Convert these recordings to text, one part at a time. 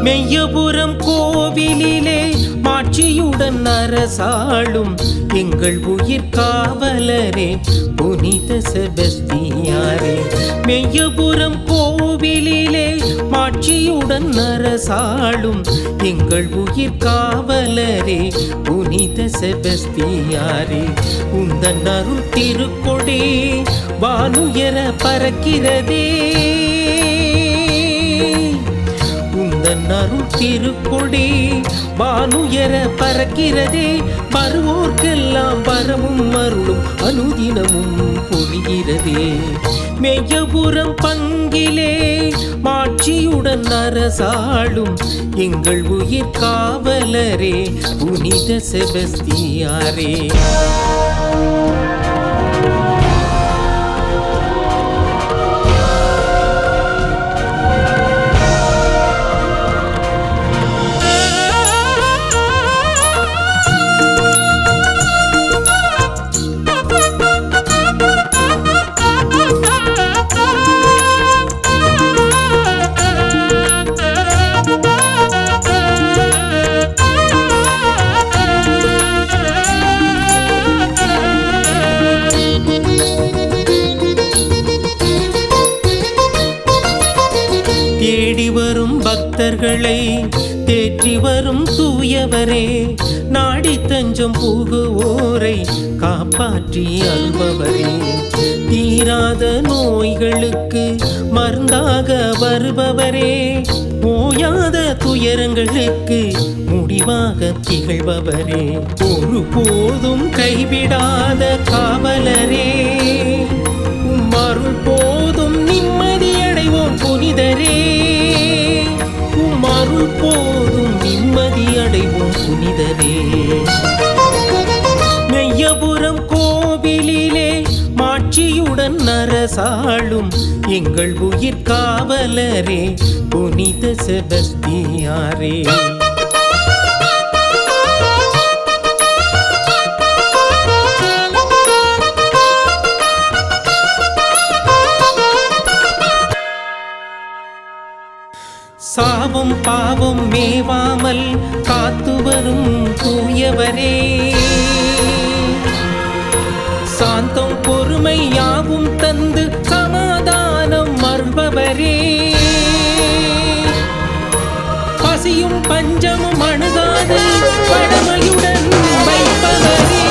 மெய்யபுரம் கோவிலிலே மாட்சியுடன் அரசாளும் எங்கள் உயிர் காவலரே புனித செபஸ்தியாரே. மெய்யபுரம் கோவிலிலே மாட்சியுடன் அரசாளும் எங்கள் உயிர் காவலரே புனித செபஸ்தியாரே. உந்தன் அருள் திருக்கொடி வானுயர பறக்கிறதே, உந்தன் அருள் திருக்கொடி வானுயர பறக்கிறதே. வருவோர்க்கெல்லாம் வரமும் அருளும் அனுதினமும் பொழிகிறதே. மெய்யபுரம் பங்கிலே மாட்சியுடன் அரசாளும் எங்கள் உயிர் காவலரே புனித செபஸ்தியாரே. தேடி வரும் பக்தர்களை தேற்றி வரும் தூயவரே, நாடி தஞ்சம் புகுவோரை காப்பாற்றி அல்பவரே. தீராத நோய்களுக்கு மருந்தாக வருபவரே, ஓயாத துயரங்களுக்கு முடிவாக திகழ்பவரே. ஒருபோதும் கைவிடாத காவலரே, அருள் போதும் நிம்மதியடைவோம் புனிதரே. அருள் போதும் நிம்மதியடைவோம் புனிதரே. மெய்யபுரம் கோவிலிலே மாட்சியுடன் அரசாளும் எங்கள் உயிர் காவலரே புனித செபஸ்தியாரே. சாவும் பாவம் மேவாமல் காத்து வரும் தூயவரே, சாந்தம் பொறுமை யாவும் தந்து சமாதானம் அருள்பவரே. பசியும் பஞ்சமும் அணுகாது பழமையுடன் வைப்பவரே.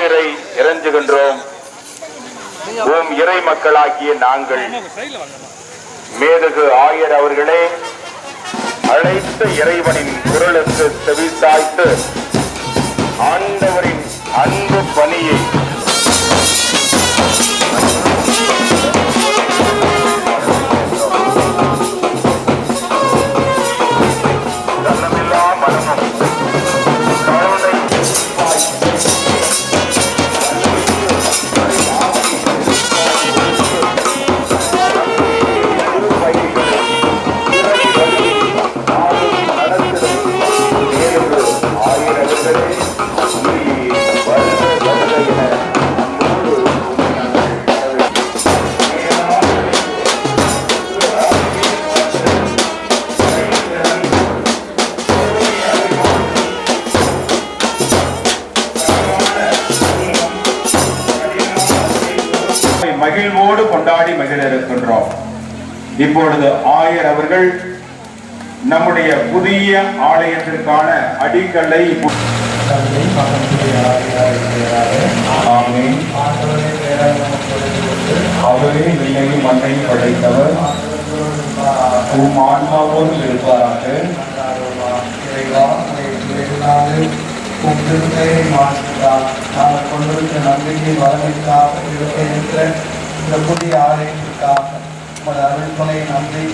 தண்ணீரை இறைஞ்சுகின்றோம். ஓம் இறை மக்களாகிய நாங்கள் மேதகு ஆயர் அவர்களே அழைத்த இறைவனின் குரலுக்கு செவிசாய்த்து ஆண்டவரின் அன்பு பணியை தன்னமில்லா மனமும் கருணை மகிழ்வோடு கொண்டாடி மகிழ இருக்கின்றோம். இப்பொழுது ஆயர் அவர்கள் நம்முடைய புதிய ஆலயத்திற்கான அடிக்கல்லை அவரே விண்ணையும் மண்ணையும் படைத்தவர் ஆன்மாவோடு இருப்பாராக. கொண்டிருக்கிற நம்பிக்கை வளமைக்காக இருக்கிற இந்த புதிய ஆலயத்திற்காக உமது அருள் துணை நம்பி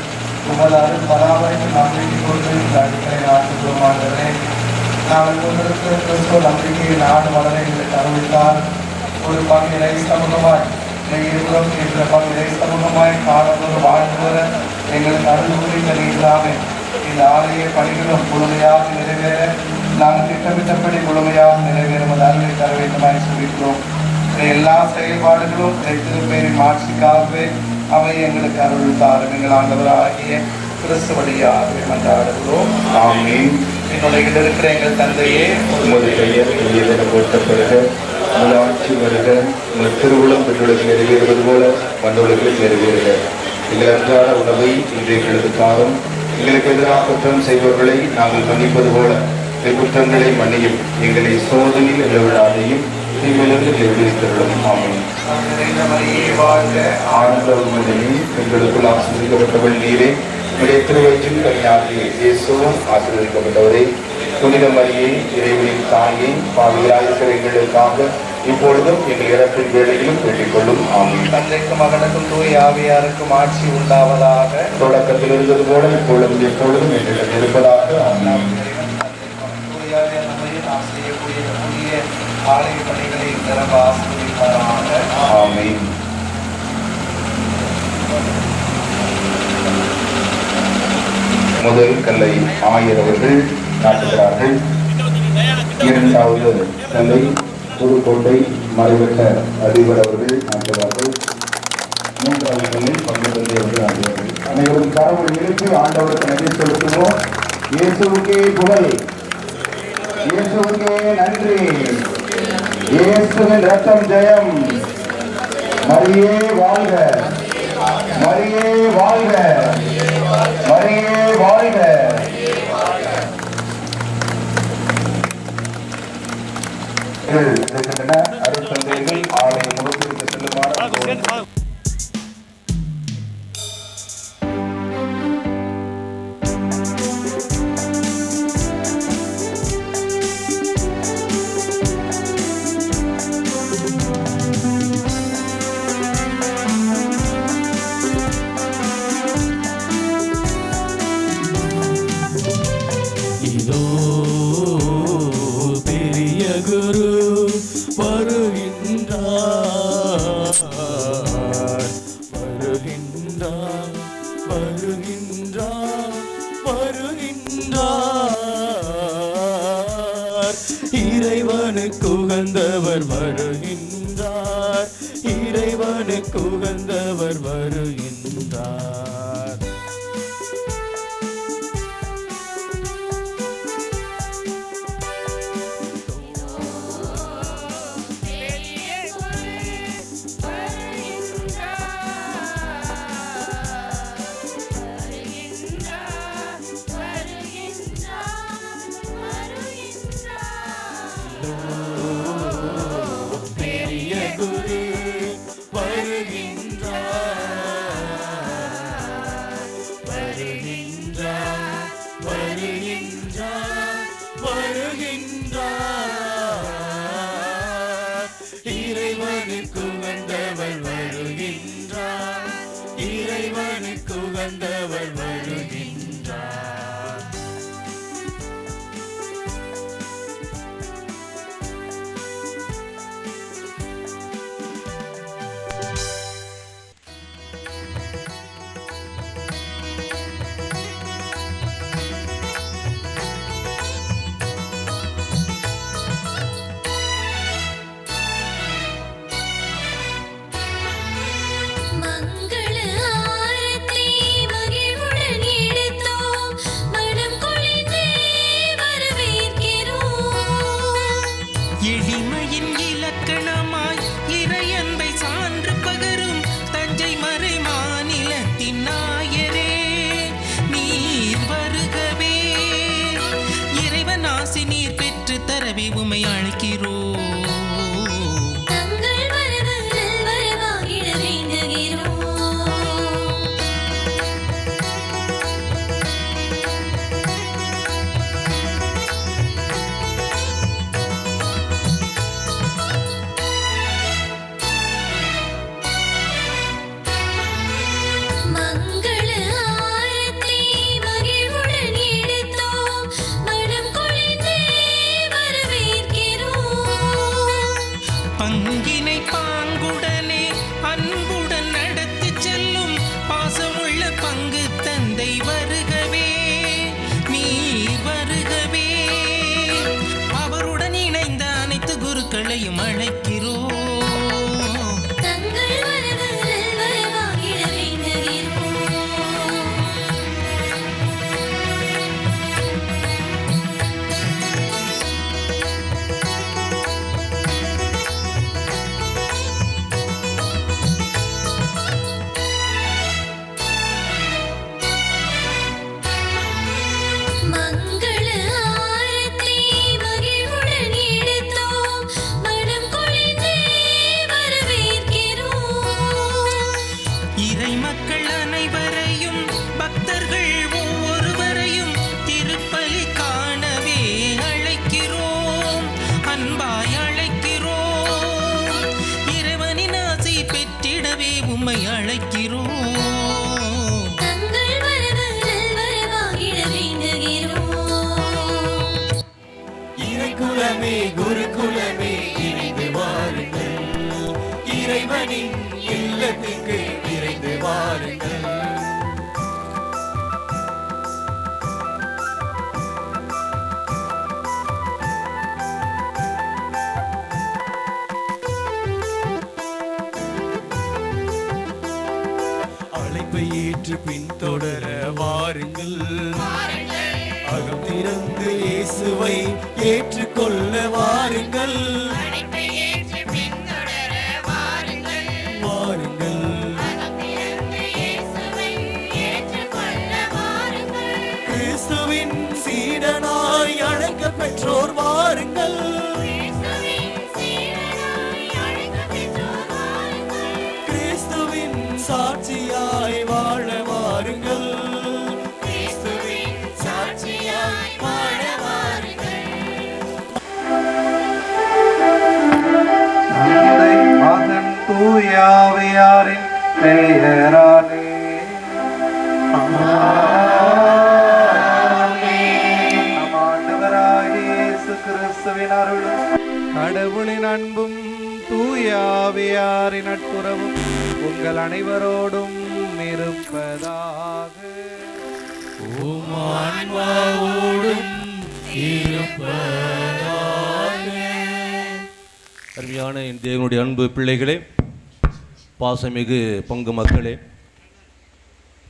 உமது அருள் பராமரிப்பு நம்பிக்கை கொண்டு இந்த அடிக்கலை நாட்டுமாகிறே. நாங்கள் கொண்டிருக்கிற கிறிஸ்துவ நம்பிக்கையை நாடு வளர எங்களுக்கு அறிவித்தால் ஒரு பங்கு இறை சமூகமாய் இருபுறம் என்ற பங்கு இறை சமூகமாய் காலத்தோடு வாழ்ந்து வர எங்களுக்கு அருள் புரிந்த நீங்களாமே இந்த ஆலய பணிகளும் முழுமையாக நிறைவேற நாங்கள் திட்டமிட்டபடி முழுமையாக நிறைவேறும் அருளை தர வேண்டுமாய் சொல்லிக்கிறோம். எல்லா செயல்பாடுகளும் திருப்பேரின் மாட்சிக்காகவே அவை எங்களுக்கு அருள் தாரும். எங்கள் ஆண்டவராகிய கிறிஸ்து வழியாகவே மன்றாடுகிறோம். என்னுடைய இருக்கிற எங்கள் தந்தையே உமது பெயர் எளியதென போற்றப்படுக, உமது ஆட்சி வருக, உமது திருவுளம் பெற்றுலகில் நிறைவேறுவது போல மண்ணுலகில் நிறைவேறுக. எங்கள் அன்றாட உணவை இன்றைய தாரும். எங்களுக்கு எதிராக குற்றம் செய்பவர்களை நாங்கள் மன்னிப்பது போல குற்றங்களை மன்னியும். எங்களை சோதனையில் விழவிடாதையும் தீமையிலிருந்து விடுவித்தருளும். ஆமென். எங்களுக்குள் ஆசீர்வதிக்கப்பட்டவள் நீரே, உடைய திருவயிற்றின் கனியாகிய இயேசுவும் ஆசீர்வதிக்கப்பட்டவரே. புனித மரியே, இறைவனின் தாயே, பாவிகளாயிருக்கிற எங்களுக்காக இப்பொழுதும் எங்கள் இறப்பின் வேளையிலும் வேண்டிக் கொள்ளும். ஆமென். தந்தைக்கும் மகனுக்கும் தூய ஆவியாருக்கும் ஆட்சி உண்டாவதாக. தொடக்கத்தில் இருந்தது போல இப்பொழுதும் எப்பொழுதும் எங்களுக்கு இருப்பதாக. ஆமென். நாம் செய்யக்கூடிய புதிய ஆலய பணிகளை நிரம்ப ஆசீர்வதிப்பாராக. ஆமென். முதல் கல்லை ஆயர் அவர்கள் நாட்டுகிறார்கள். இரண்டாவது கல்லை புதுக்கோட்டை மறைவட்ட அதிபர் அவர்கள் நாட்டுவார்கள். மூன்றாவது கல்லை பங்கு தந்தை அவர்கள் நாட்டுவார்கள். அனைவரும் கரவொலி எழுப்பி ஆண்டவருக்கு நன்றி செலுத்துவோம். இயேசுவுக்கே புகழ், இயேசுவுக்கே நன்றி, இயேசுவின் ரத்தம் ஜெயம். மரியே வாழ்க, மரியே வாழ்க, மரியே வாழ்க. அருட்தந்தைகள் ஆலயம் முழுவதற்கு செல்லுமாறு இறைவனுக்கு உகந்தவர் வருகின்றார், இறைவனுக்கு உகந்தவர் வருகின்றார். உகந்தவர் வருகின்றார். எளிமையின் இலக்கணமாய் இறையன்பை சான்று பகரும் தஞ்சை மறை மாநிலத்தின் நாயரே நீர் வருகவே. இறைவன் ஆசி நீர் பெற்று தரவே உமை அழைக்கிறோம். பங்கினை பாங்குடனே அன்புடன் நடத்தி செல்லும் பாசமுள்ள பங்கு தந்தை வருகவே நீ வருகவே. அவருடன் இணைந்த அனைத்து குருக்களையும் அழைக்கிறோம். இறை மக்கள் அனைவரையும் பக்தர்கள் ஒவ்வொருவரையும் திருப்பலி காணவே அழைக்கிறோம். அன்பாய் அழைக்கிறோம். இறைவனின் ஆசி பெற்றிடவே உம்மை அழைக்கிறோம். இறைக்குலமே குருகுலமே இணைந்து வாருங்கள். இறைவனின் இல்லத்துக்கு விரைந்து வாருங்கள். அழைப்பை ஏற்று பின்தொடர வாருங்கள். அகம் திறந்து இயேசுவை ஏற்றுக்கொள்ள வாருங்கள். வாருங்கள். கிறிஸ்துவின் சீடனாய் அழைக்க பெற்றோர் வாருங்கள். கிறிஸ்துவின் சாட்சியாய் வாழ வாருங்கள். தந்தை மகன் தூயாவியாரின் பெயராலே நம் ஆண்டவராகிய இயேசு கிறிஸ்துவின் அருளும் கடவுளின் அன்பும் தூயாவியாரின் நட்புறவும் உங்கள் அனைவரோடும் இருப்பதாக. உம் ஆன்மாவோடும் இருப்பதாக. அருமையான என் தேவனுடைய அன்பு பிள்ளைகளே, பாசமிகு பங்கு மக்களே,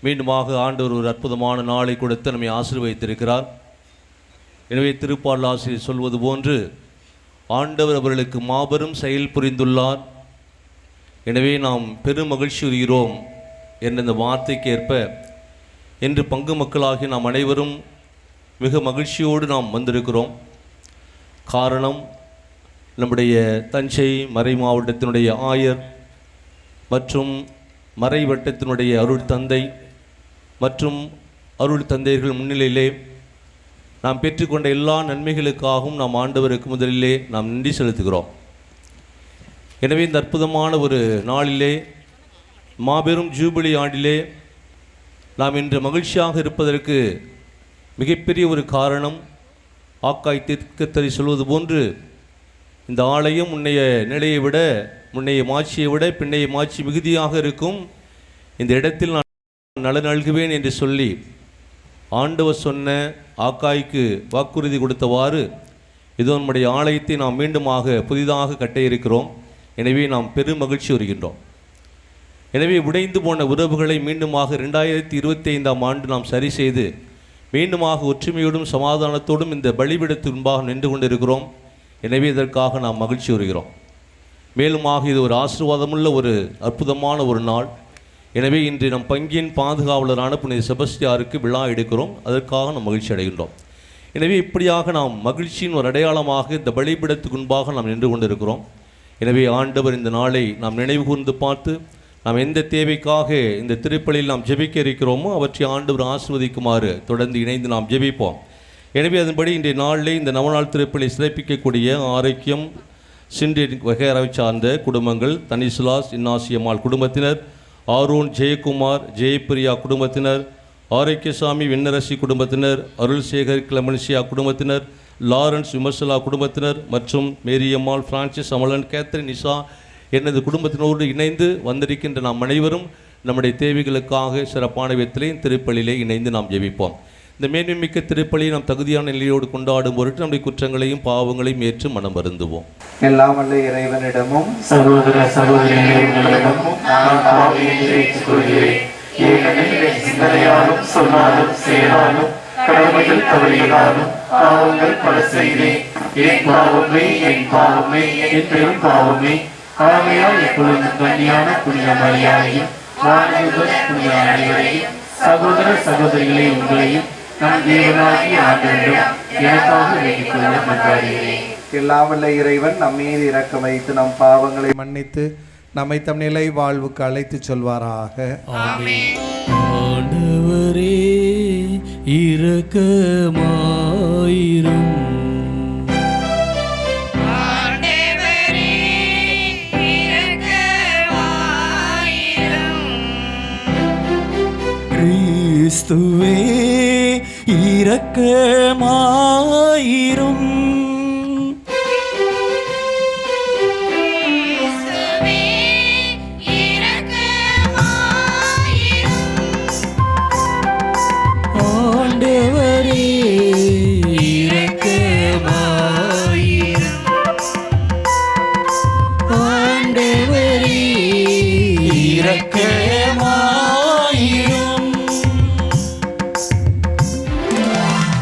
மீண்டுமாக ஆண்டவர் ஒரு அற்புதமான நாளை கொடுத்து நம்மை ஆசீர்வதித்திருக்கிறார். எனவே திருப்பாடல் ஆசிரியர் சொல்வது போன்று ஆண்டவர் அவர்களுக்கு மாபெரும் செயல் புரிந்துள்ளார். எனவே நாம் பெரும் மகிழ்ச்சி உறுகிறோம் என்ற இந்த வார்த்தைக்கு ஏற்ப இன்று பங்கு மக்களாகி நாம் அனைவரும் மிக மகிழ்ச்சியோடு நாம் வந்திருக்கிறோம். காரணம், நம்முடைய தஞ்சை மறை மாவட்டத்தினுடைய ஆயர் மற்றும் மறை வட்டத்தினுடைய அருள் தந்தை மற்றும் அருள் தந்தையர்கள் முன்னிலையிலே நாம் பெற்றுக்கொண்ட எல்லா நன்மைகளுக்காகவும் நாம் ஆண்டவருக்கு முதலிலே நாம் நன்றி செலுத்துகிறோம். எனவே இந்த அற்புதமான ஒரு நாளிலே, மாபெரும் ஜூபிலி ஆண்டிலே நாம் இன்று மகிழ்ச்சியாக இருப்பதற்கு மிகப்பெரிய ஒரு காரணம், ஆக்காய் தீர்க்கதரிசி சொல்வது போன்று இந்த ஆலயம் முன்னைய நிலையை விட, முன்னைய மாட்சியை விட பின்னைய மாட்சி மிகுதியாக இருக்கும். இந்த இடத்தில் நான் நலன் நல்குவேன் என்று சொல்லி ஆண்டவர் சொன்ன ஆக்காய்க்கு வாக்குறுதி கொடுத்தவாறு இதோ நம்முடைய ஆலயத்தை நாம் மீண்டுமாக புதிதாக கட்ட இருக்கிறோம். எனவே நாம் பெரும் மகிழ்ச்சி வருகின்றோம். எனவே உடைந்து போன உறவுகளை மீண்டுமாக 2025ஆம் ஆண்டு நாம் சரி செய்து மீண்டுமாக ஒற்றுமையோடும் சமாதானத்தோடும் இந்த பலிபீடத்தின் முன்பாக நின்று கொண்டிருக்கிறோம். எனவே இதற்காக நாம் மகிழ்ச்சி வருகிறோம். மேலுமாக இது ஒரு ஆசீர்வாதமுள்ள ஒரு அற்புதமான ஒரு நாள். எனவே இன்று நம் பங்கின் பாதுகாவலரான புனித செபஸ்தியாருக்கு விழா எடுக்கிறோம். அதற்காக நாம் மகிழ்ச்சி அடைகின்றோம். எனவே இப்படியாக நாம் மகிழ்ச்சியின் ஒரு அடையாளமாக இந்த பலிபீடத்துக்கு முன்பாக நாம் நின்று கொண்டிருக்கிறோம். எனவே ஆண்டவர் இந்த நாளை நாம் நினைவு கூர்ந்து பார்த்து நாம் எந்த தேவைக்காக இந்த திருப்பலியில் நாம் ஜெபிக்க இருக்கிறோமோ அவற்றை ஆண்டவர் ஆசீர்வதிக்குமாறு தொடர்ந்து இணைந்து நாம் ஜெபிப்போம். எனவே அதன்படி இன்றைய நாளிலே இந்த நவநாள் திருப்பலி சிறப்பிக்கக்கூடிய ஆரோக்கியம் சிண்டின் வகையறவை சார்ந்த குடும்பங்கள், தனிசுலாஸ் இன்னாசியம்மாள் குடும்பத்தினர், ஆரோன் ஜெயக்குமார் ஜெயப்பிரியா குடும்பத்தினர், ஆரோக்கியசாமி விண்ணரசி குடும்பத்தினர், அருள்சேகர் கிளமன்சியா குடும்பத்தினர், லாரன்ஸ் விமர்சலா குடும்பத்தினர் மற்றும் மேரியம்மாள் பிரான்சிஸ் அமலன் கேத்ரின் நிசா எனது குடும்பத்தினோடு இணைந்து வந்திருக்கின்ற நாம் அனைவரும் நம்முடைய தேவைகளுக்காக சிறப்பான விதத்திலே திருப்பலியிலே இணைந்து நாம் ஜெபிப்போம். இந்த மேன்மைமிக்க திருப்பலியை நாம் தகுதியான நிலையோடு கொண்டாடும் பொருட்டு நம்முடைய குற்றங்களையும் பாவங்களையும் ஏற்று மனம் வருந்துவோம். எல்லாம் வல்ல இறைவனிடமும் சகோதர சகோதரிகளிடமும் நான் பாவியை ஏற்றுக்கொள்கிறேன். ஏனெனில் என் சிந்தனையாலும் சொன்னாலும் செயலாலும் கடமைகள் தவறியதாலும் பாவங்கள் பல செய்தேன். என் பாவமே என் பாவமே என் பெரும் பாவமே. ஆகையால் எப்பொழுதும் கன்னியான புனித மரியாதையும் வானதூதர் புனித அனைவரையும் சகோதர சகோதரிகளை உங்களையும் நம் தேவனாகிய ஆண்டவரிடம் எனக்காக வேண்டிக் கொள்ள மன்றாடுகிறேன். எல்லாம் வல்ல இறைவன் நம் மீது இரக்கம் வைத்து நம் பாவங்களை மன்னித்து நம்மை தம் நிலை வாழ்வுக்கு அழைத்து சொல்வாராக. ஆண்டவரே இரக்கமாயிரும். கிறிஸ்துவே இரக்கமாயிரும். ஆண்டவரே இரக்கமாயிரும். ஆண்டவரே இரக்கமாயிரும்.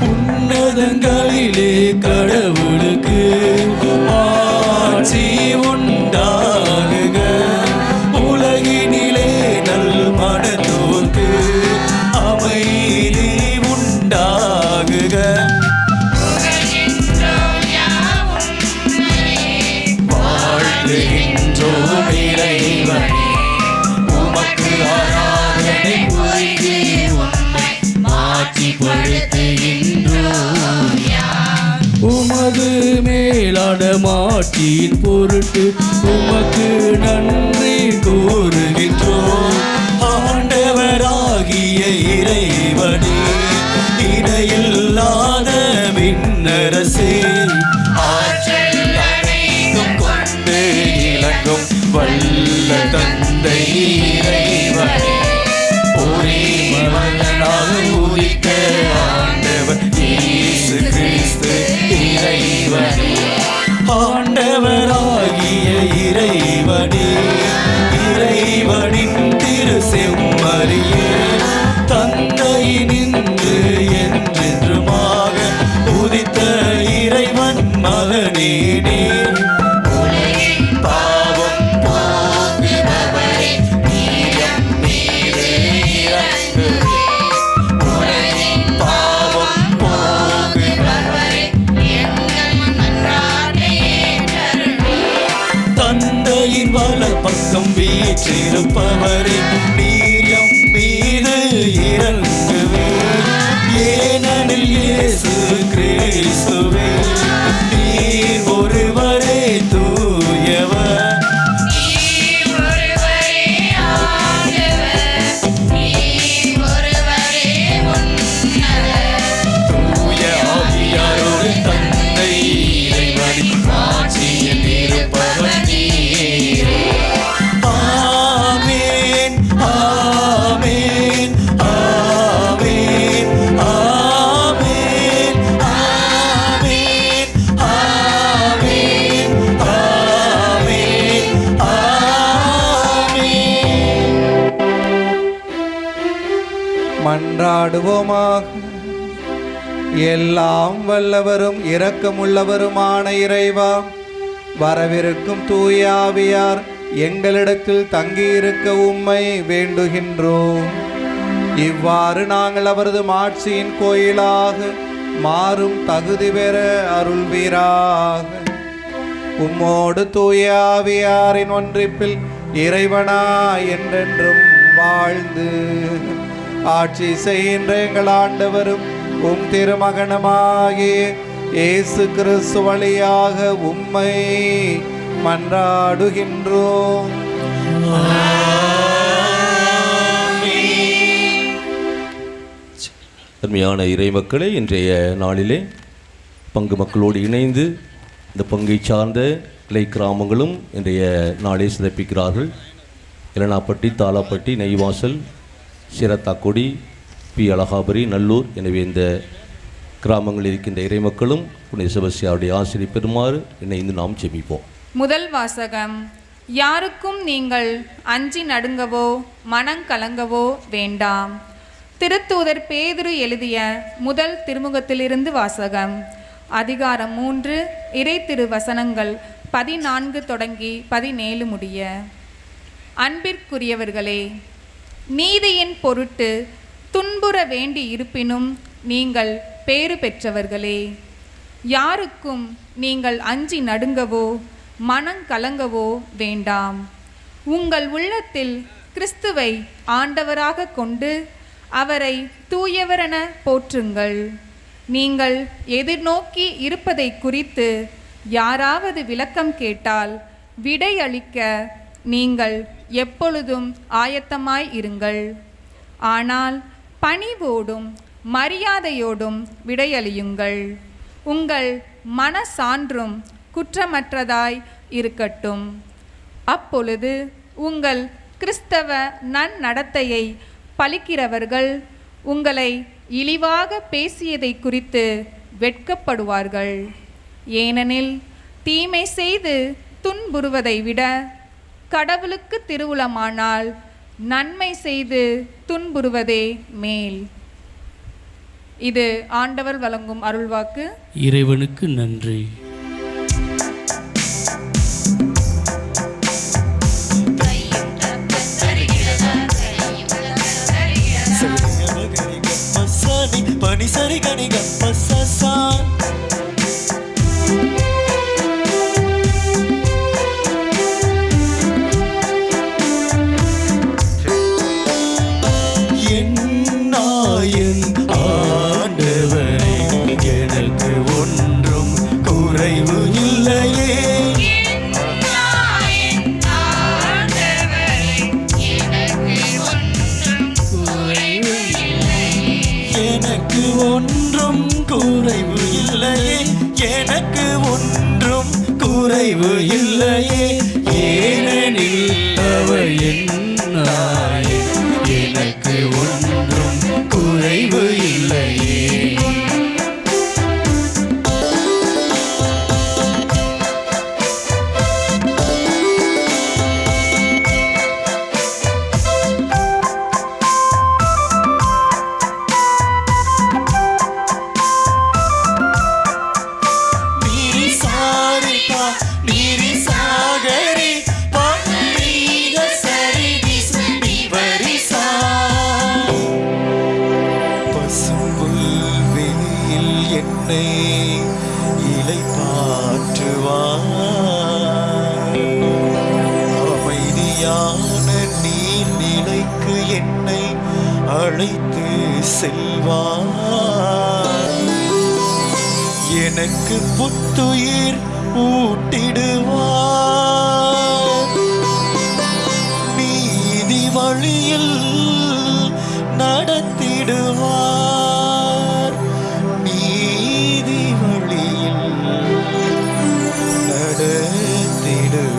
உன்னதங்களிலே கடவுளுக்கு ஆட்சி உண்டாகுக. உலகினிலே நல் மனத்தோர்க்கு அமைதி உண்டாகுக. வாழ்த்துகின்றோம் இறைவனே, உமக்கு ஆராதனை புரிந்து உம்மை மாட்சிப்படுத்துகின்றோம். உமது மேலான மாட்சியின் பொருட்டு உமக்கு நன்றி கூறுகின்றோம். ஆண்டவராகிய இறைவனே, இணையில்லாத விண்ணரசே, ஆற்றல் அனைத்தும் கொண்டு இலங்கும் வல்ல தந்தை இறைவனே, ஒரே மகனாக உதித்த ஆண்டவர் இயேசு கிறிஸ்து இறைவனே, ஆண்டவராகிய இறைவனே, இறைவனின் திரு செம்மறியே, தந்தையினின்று என்றென்றுமாக உதித்த இறைவன் மகனே நீர். உலகின் பாவம் போக்குபவரே, நீர் எம் மீது இறங்குவே. உலகின் பாவம் போக்குபவரே, எங்கள் மன்றாட்டை ஏற்றருளும். தந்தையின் வலப்பக்கம் வீற்றிருப்பவரே, நீர் எம் மீது இறங்குவே. ஏனெனில் இயேசு கிறிஸ்துவே, நீர் ஒருவரே தூயவர். நீர் ஒருவரே ஆண்டவர். நீர் ஒருவரே மன்றாடுவோமாக. எல்லாம் வல்லவரும் இரக்கமுள்ளவருமான இறைவா, வரவிருக்கும் தூய ஆவியார் எங்களிடத்தில் தங்கியிருக்க உம்மை வேண்டுகின்றோம். இவ்வாறு நாங்கள் அவரது மாட்சியின் கோயிலாக மாறும் தகுதி பெற அருள்வீராக. உம்மோடு தூய ஆவியாரின் ஒன்றிப்பில் இறைவனா என்றென்றும் வாழ்ந்து ஆட்சி செய்கின்ற எங்கள் ஆண்டவரும் உம் திருமகனுமாகிய இயேசு கிறிஸ்து வழியாக உம்மை மன்றாடுகின்றோம். அருமையான இறை மக்களே, இன்றைய நாளிலே பங்கு மக்களோடு இணைந்து இந்த பங்கை சார்ந்த கிளை கிராமங்களும் இன்றைய நாளை சிறப்பிக்கிறார்கள். இளனாப்பட்டி, தாளாப்பட்டி, நெய்வாசல், சிரத்தாக்குடி, பி அழகாபுரி, நல்லூர். எனவே இந்த கிராமங்களில் இருக்கின்ற இறை மக்களும் புனித செபஸ்தியாருடைய ஆசிரியை பெறுமாறு இணைந்து நாம் ஜெபிப்போம். முதல் வாசகம். யாருக்கும் நீங்கள் அஞ்சி நடுங்கவோ மனங்கலங்கவோ வேண்டாம். திருத்தூதர் பேதுரு எழுதிய முதல் திருமுகத்திலிருந்து வாசகம். அதிகாரம் 3, இறை திருவசனங்கள் 14 தொடங்கி 17 முடிய. அன்பிற்குரியவர்களே, நீதியின் பொருட்டு துன்புற வேண்டி இருப்பினும் நீங்கள் பேறு பெற்றவர்களே. யாருக்கும் நீங்கள் அஞ்சி நடுங்கவோ மனங்கலங்கவோ வேண்டாம். உங்கள் உள்ளத்தில் கிறிஸ்துவை ஆண்டவராக கொண்டு அவரை தூயவரென போற்றுங்கள். நீங்கள் எதிர்நோக்கி இருப்பதை குறித்து யாராவது விளக்கம் கேட்டால் விடையளிக்க நீங்கள் எப்பொழுதும் ஆயத்தமாய் இருங்கள். ஆனால் பணிவோடும் மரியாதையோடும் விடையளியுங்கள். உங்கள் மனசான்றும் குற்றமற்றதாய் இருக்கட்டும். அப்பொழுது உங்கள் கிறிஸ்தவ நன்னடத்தையை பழிக்கிறவர்கள் உங்களை இழிவாக பேசியதை குறித்து வெட்கப்படுவார்கள். ஏனெனில் தீமை செய்து துன்புறுவதை விட கடவுளுக்கு திருவுளமானால் நன்மை செய்து துன்புறுவதே மேல். இது ஆண்டவர் வழங்கும் அருள்வாக்கு. இறைவனுக்கு நன்றி. பனி சரி கனி கப்பசா என் நாயன் ஆண்டவரே, எனக்கு ஒன்றும் குறைவு இல்லையே. எனக்கு ஒன்றும் குறைவு இல்லையே, எனக்கு ஒன்றும் குறைவு இல்லையே. ஏனெனில் அவர் என் நாயன், எனக்கு ஒன்றும் குறைவு இல்லையே. அமைதியான நீர்நிலைக்கு என்னை அழைத்து செல்வார். எனக்கு புத்துயிர் ஊட்டிடுவார். நீதி வழியில் நடத்திடுவார். நீதி வழியில் நடத்திடுவார்.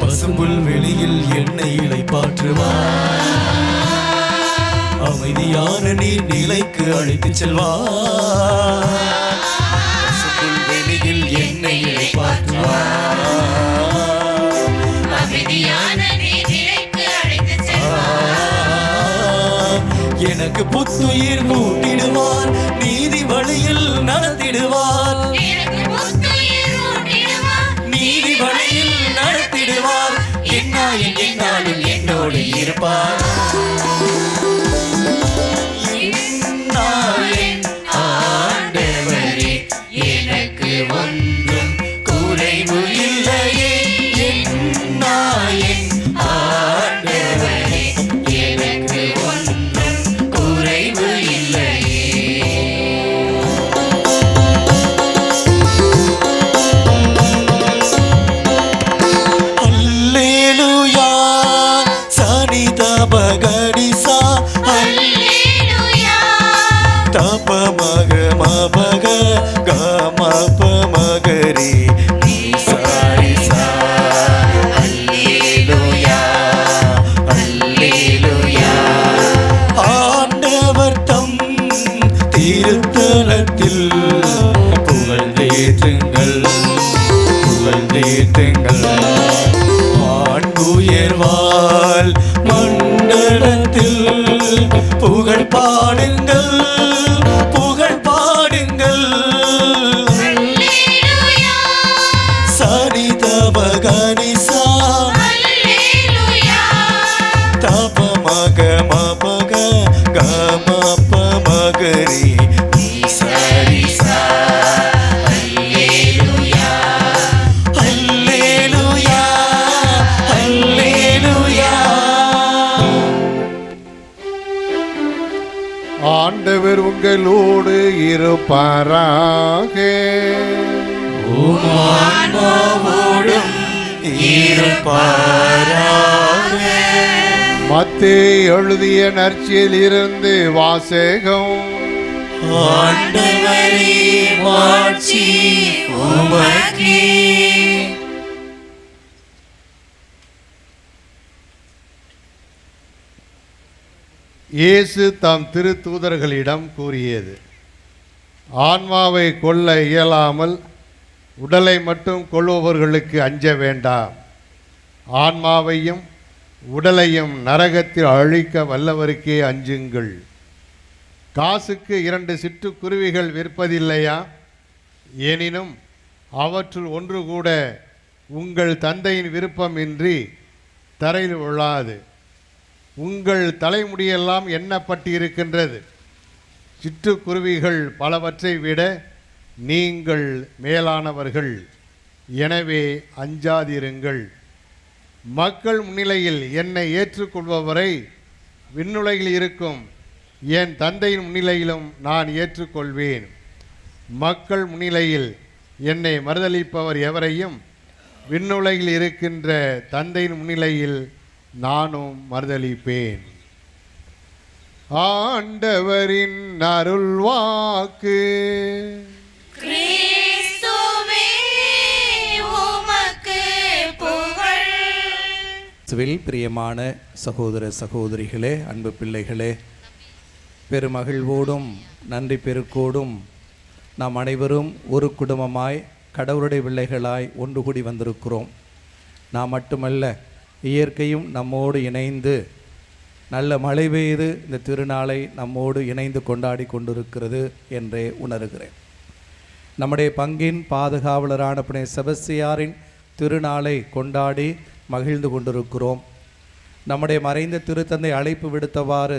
பசும்புல் வெளியில் என்னை இளைப்பாற்றுவார். அமைதியான நீர் நிலைக்கு அழைத்துச் செல்வார். புல்வெளியில் என்னை இளைப்பாற்றுவார். எனக்கு புத்துயிர் ஊட்டிடுவார். நீதி வழியில் நடத்திடுவார். நீதி வழியில் நடத்திடுவார். என்னாலும் என்னோடு இருப்பார். ஆண்டவரே எனக்கு ஒன்றும் குறைவு இல்லையே. ஆண்டவரே எனக்கு ஒன்றும் குறைவு இல்லையே. அல்லேலூயா சனிதபகரிசா தபமக மபக கமபமகரி நீசாரிசா. அல்லேலூயா அல்லேலூயா. ஆண்டவர் தம் திருத்தலத்தில் புகழ்ந்தேற்றுங்கள் புகழ்ந்தேற்றுங்கள். வான்உயர்வால் மண்டலத்தில் புகழ் பாடுங்கள் புகழ் பாடுங்கள். சரிதபகனிசா தபமக மபக கமபமகரி சரிசா. அல்லேலூயா அல்லேலூயா அல்லேலூயா. ஆண்டவர் உங்களோடு இருப்பாராக. ஆன்மாவோடும் இருப்பாராக. மத்தேயு எழுதிய நற்செய்தியிலிருந்து வாசகம். ஆண்டவரே மாட்சி உமக்கே. இயேசு தாம் திருத்தூதர்களிடம் கூறியது: ஆன்மாவை கொல்ல இயலாமல் உடலை மட்டும் கொள்பவர்களுக்கு அஞ்ச வேண்டாம். ஆன்மாவையும் உடலையும் நரகத்தில் அழிக்க வல்லவருக்கே அஞ்சுங்கள். காசுக்கு 2 சிட்டுக்குருவிகள் விற்பதில்லையா? எனினும் அவற்றுள் ஒன்று கூட உங்கள் தந்தையின் விருப்பமின்றி தரையில் விழாது. உங்கள் தலைமுடியெல்லாம் எண்ணப்பட்டு இருக்கின்றது. சிட்டுக்குருவிகள் பலவற்றை விட நீங்கள் மேலானவர்கள். எனவே அஞ்சாதிருங்கள். மக்கள் முன்னிலையில் என்னை ஏற்றுக்கொள்பவரை விண்ணுலகில் இருக்கும் என் தந்தையின் முன்னிலையிலும் நான் ஏற்றுக்கொள்வேன். மக்கள் முன்னிலையில் என்னை மறுதலிப்பவர் எவரையும் விண்ணுலகில் இருக்கின்ற தந்தையின் முன்னிலையில் நானும் மறுதலிப்பேன். ஆண்டவரின் அருள்வாக்கு. பிரியமான சகோதர சகோதரிகளே, அன்பு பிள்ளைகளே, பெருமகிழ்வோடும் நன்றி பெருக்கோடும் நாம் அனைவரும் ஒரு குடும்பமாய் கடவுளுடைய பிள்ளைகளாய் ஒன்று கூடி வந்திருக்கிறோம். நாம் மட்டுமல்ல, இயற்கையும் நம்மோடு இணைந்து நல்ல மழை பெய்து இந்த திருநாளை நம்மோடு இணைந்து கொண்டாடி கொண்டிருக்கிறது என்றே உணர்கிறேன். நம்முடைய பங்கின் பாதுகாவலரான புனித செபஸ்தியாரின் திருநாளை கொண்டாடி மகிழ்ந்து கொண்டிருக்கிறோம். நம்முடைய மறைந்த திருத்தந்தை அழைப்பு விடுத்தவாறு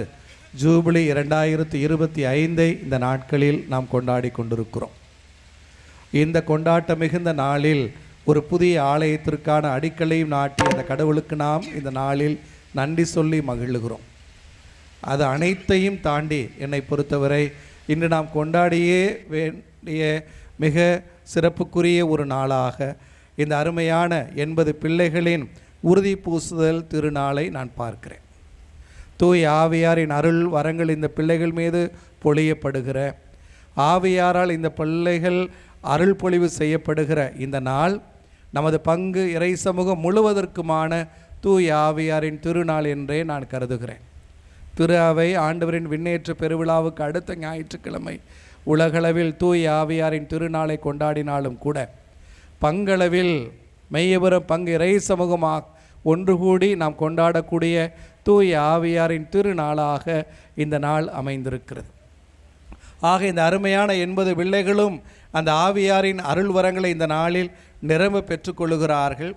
ஜூபிலி 2025 இந்த நாட்களில் நாம் கொண்டாடி கொண்டிருக்கிறோம். இந்த கொண்டாட்ட மிகுந்த நாளில் ஒரு புதிய ஆலயத்திற்கான அடிக்கலையும் நாட்டி அந்த கடவுளுக்கு நாம் இந்த நாளில் நன்றி சொல்லி மகிழ்கிறோம். அது அனைத்தையும் தாண்டி என்னை பொறுத்தவரை இன்று நாம் கொண்டாடியே வேண்டிய மிக சிறப்புக்குரிய ஒரு நாளாக இந்த அருமையான 80 பிள்ளைகளின் உறுதி பூசுதல் திருநாளை நான் பார்க்கிறேன். தூய் ஆவியாரின் அருள் வரங்கள் இந்த பிள்ளைகள் மீது பொழியப்படுகிற, ஆவியாரால் இந்த பிள்ளைகள் அருள் பொழிவு செய்யப்படுகிற இந்த நாள் நமது பங்கு இறை சமூகம் முழுவதற்குமான தூய் ஆவியாரின் திருநாள் என்றே நான் கருதுகிறேன். திரு அவை ஆண்டவரின் விண்ணேற்ற பெருவிழாவுக்கு அடுத்த ஞாயிற்றுக்கிழமை உலகளவில் தூய் ஆவியாரின் திருநாளை கொண்டாடினாலும் கூட பங்களவில் மெய்யபுரம் பங்கு இறை சமூகமாக ஒன்று கூடி நாம் கொண்டாடக்கூடிய தூய் ஆவியாரின் திருநாளாக இந்த நாள் அமைந்திருக்கிறது. ஆக இந்த அருமையான 80 பிள்ளைகளும் அந்த ஆவியாரின் அருள் வரங்களை இந்த நாளில் நிரம்ப பெற்றுக்கொள்ளுகிறார்கள்.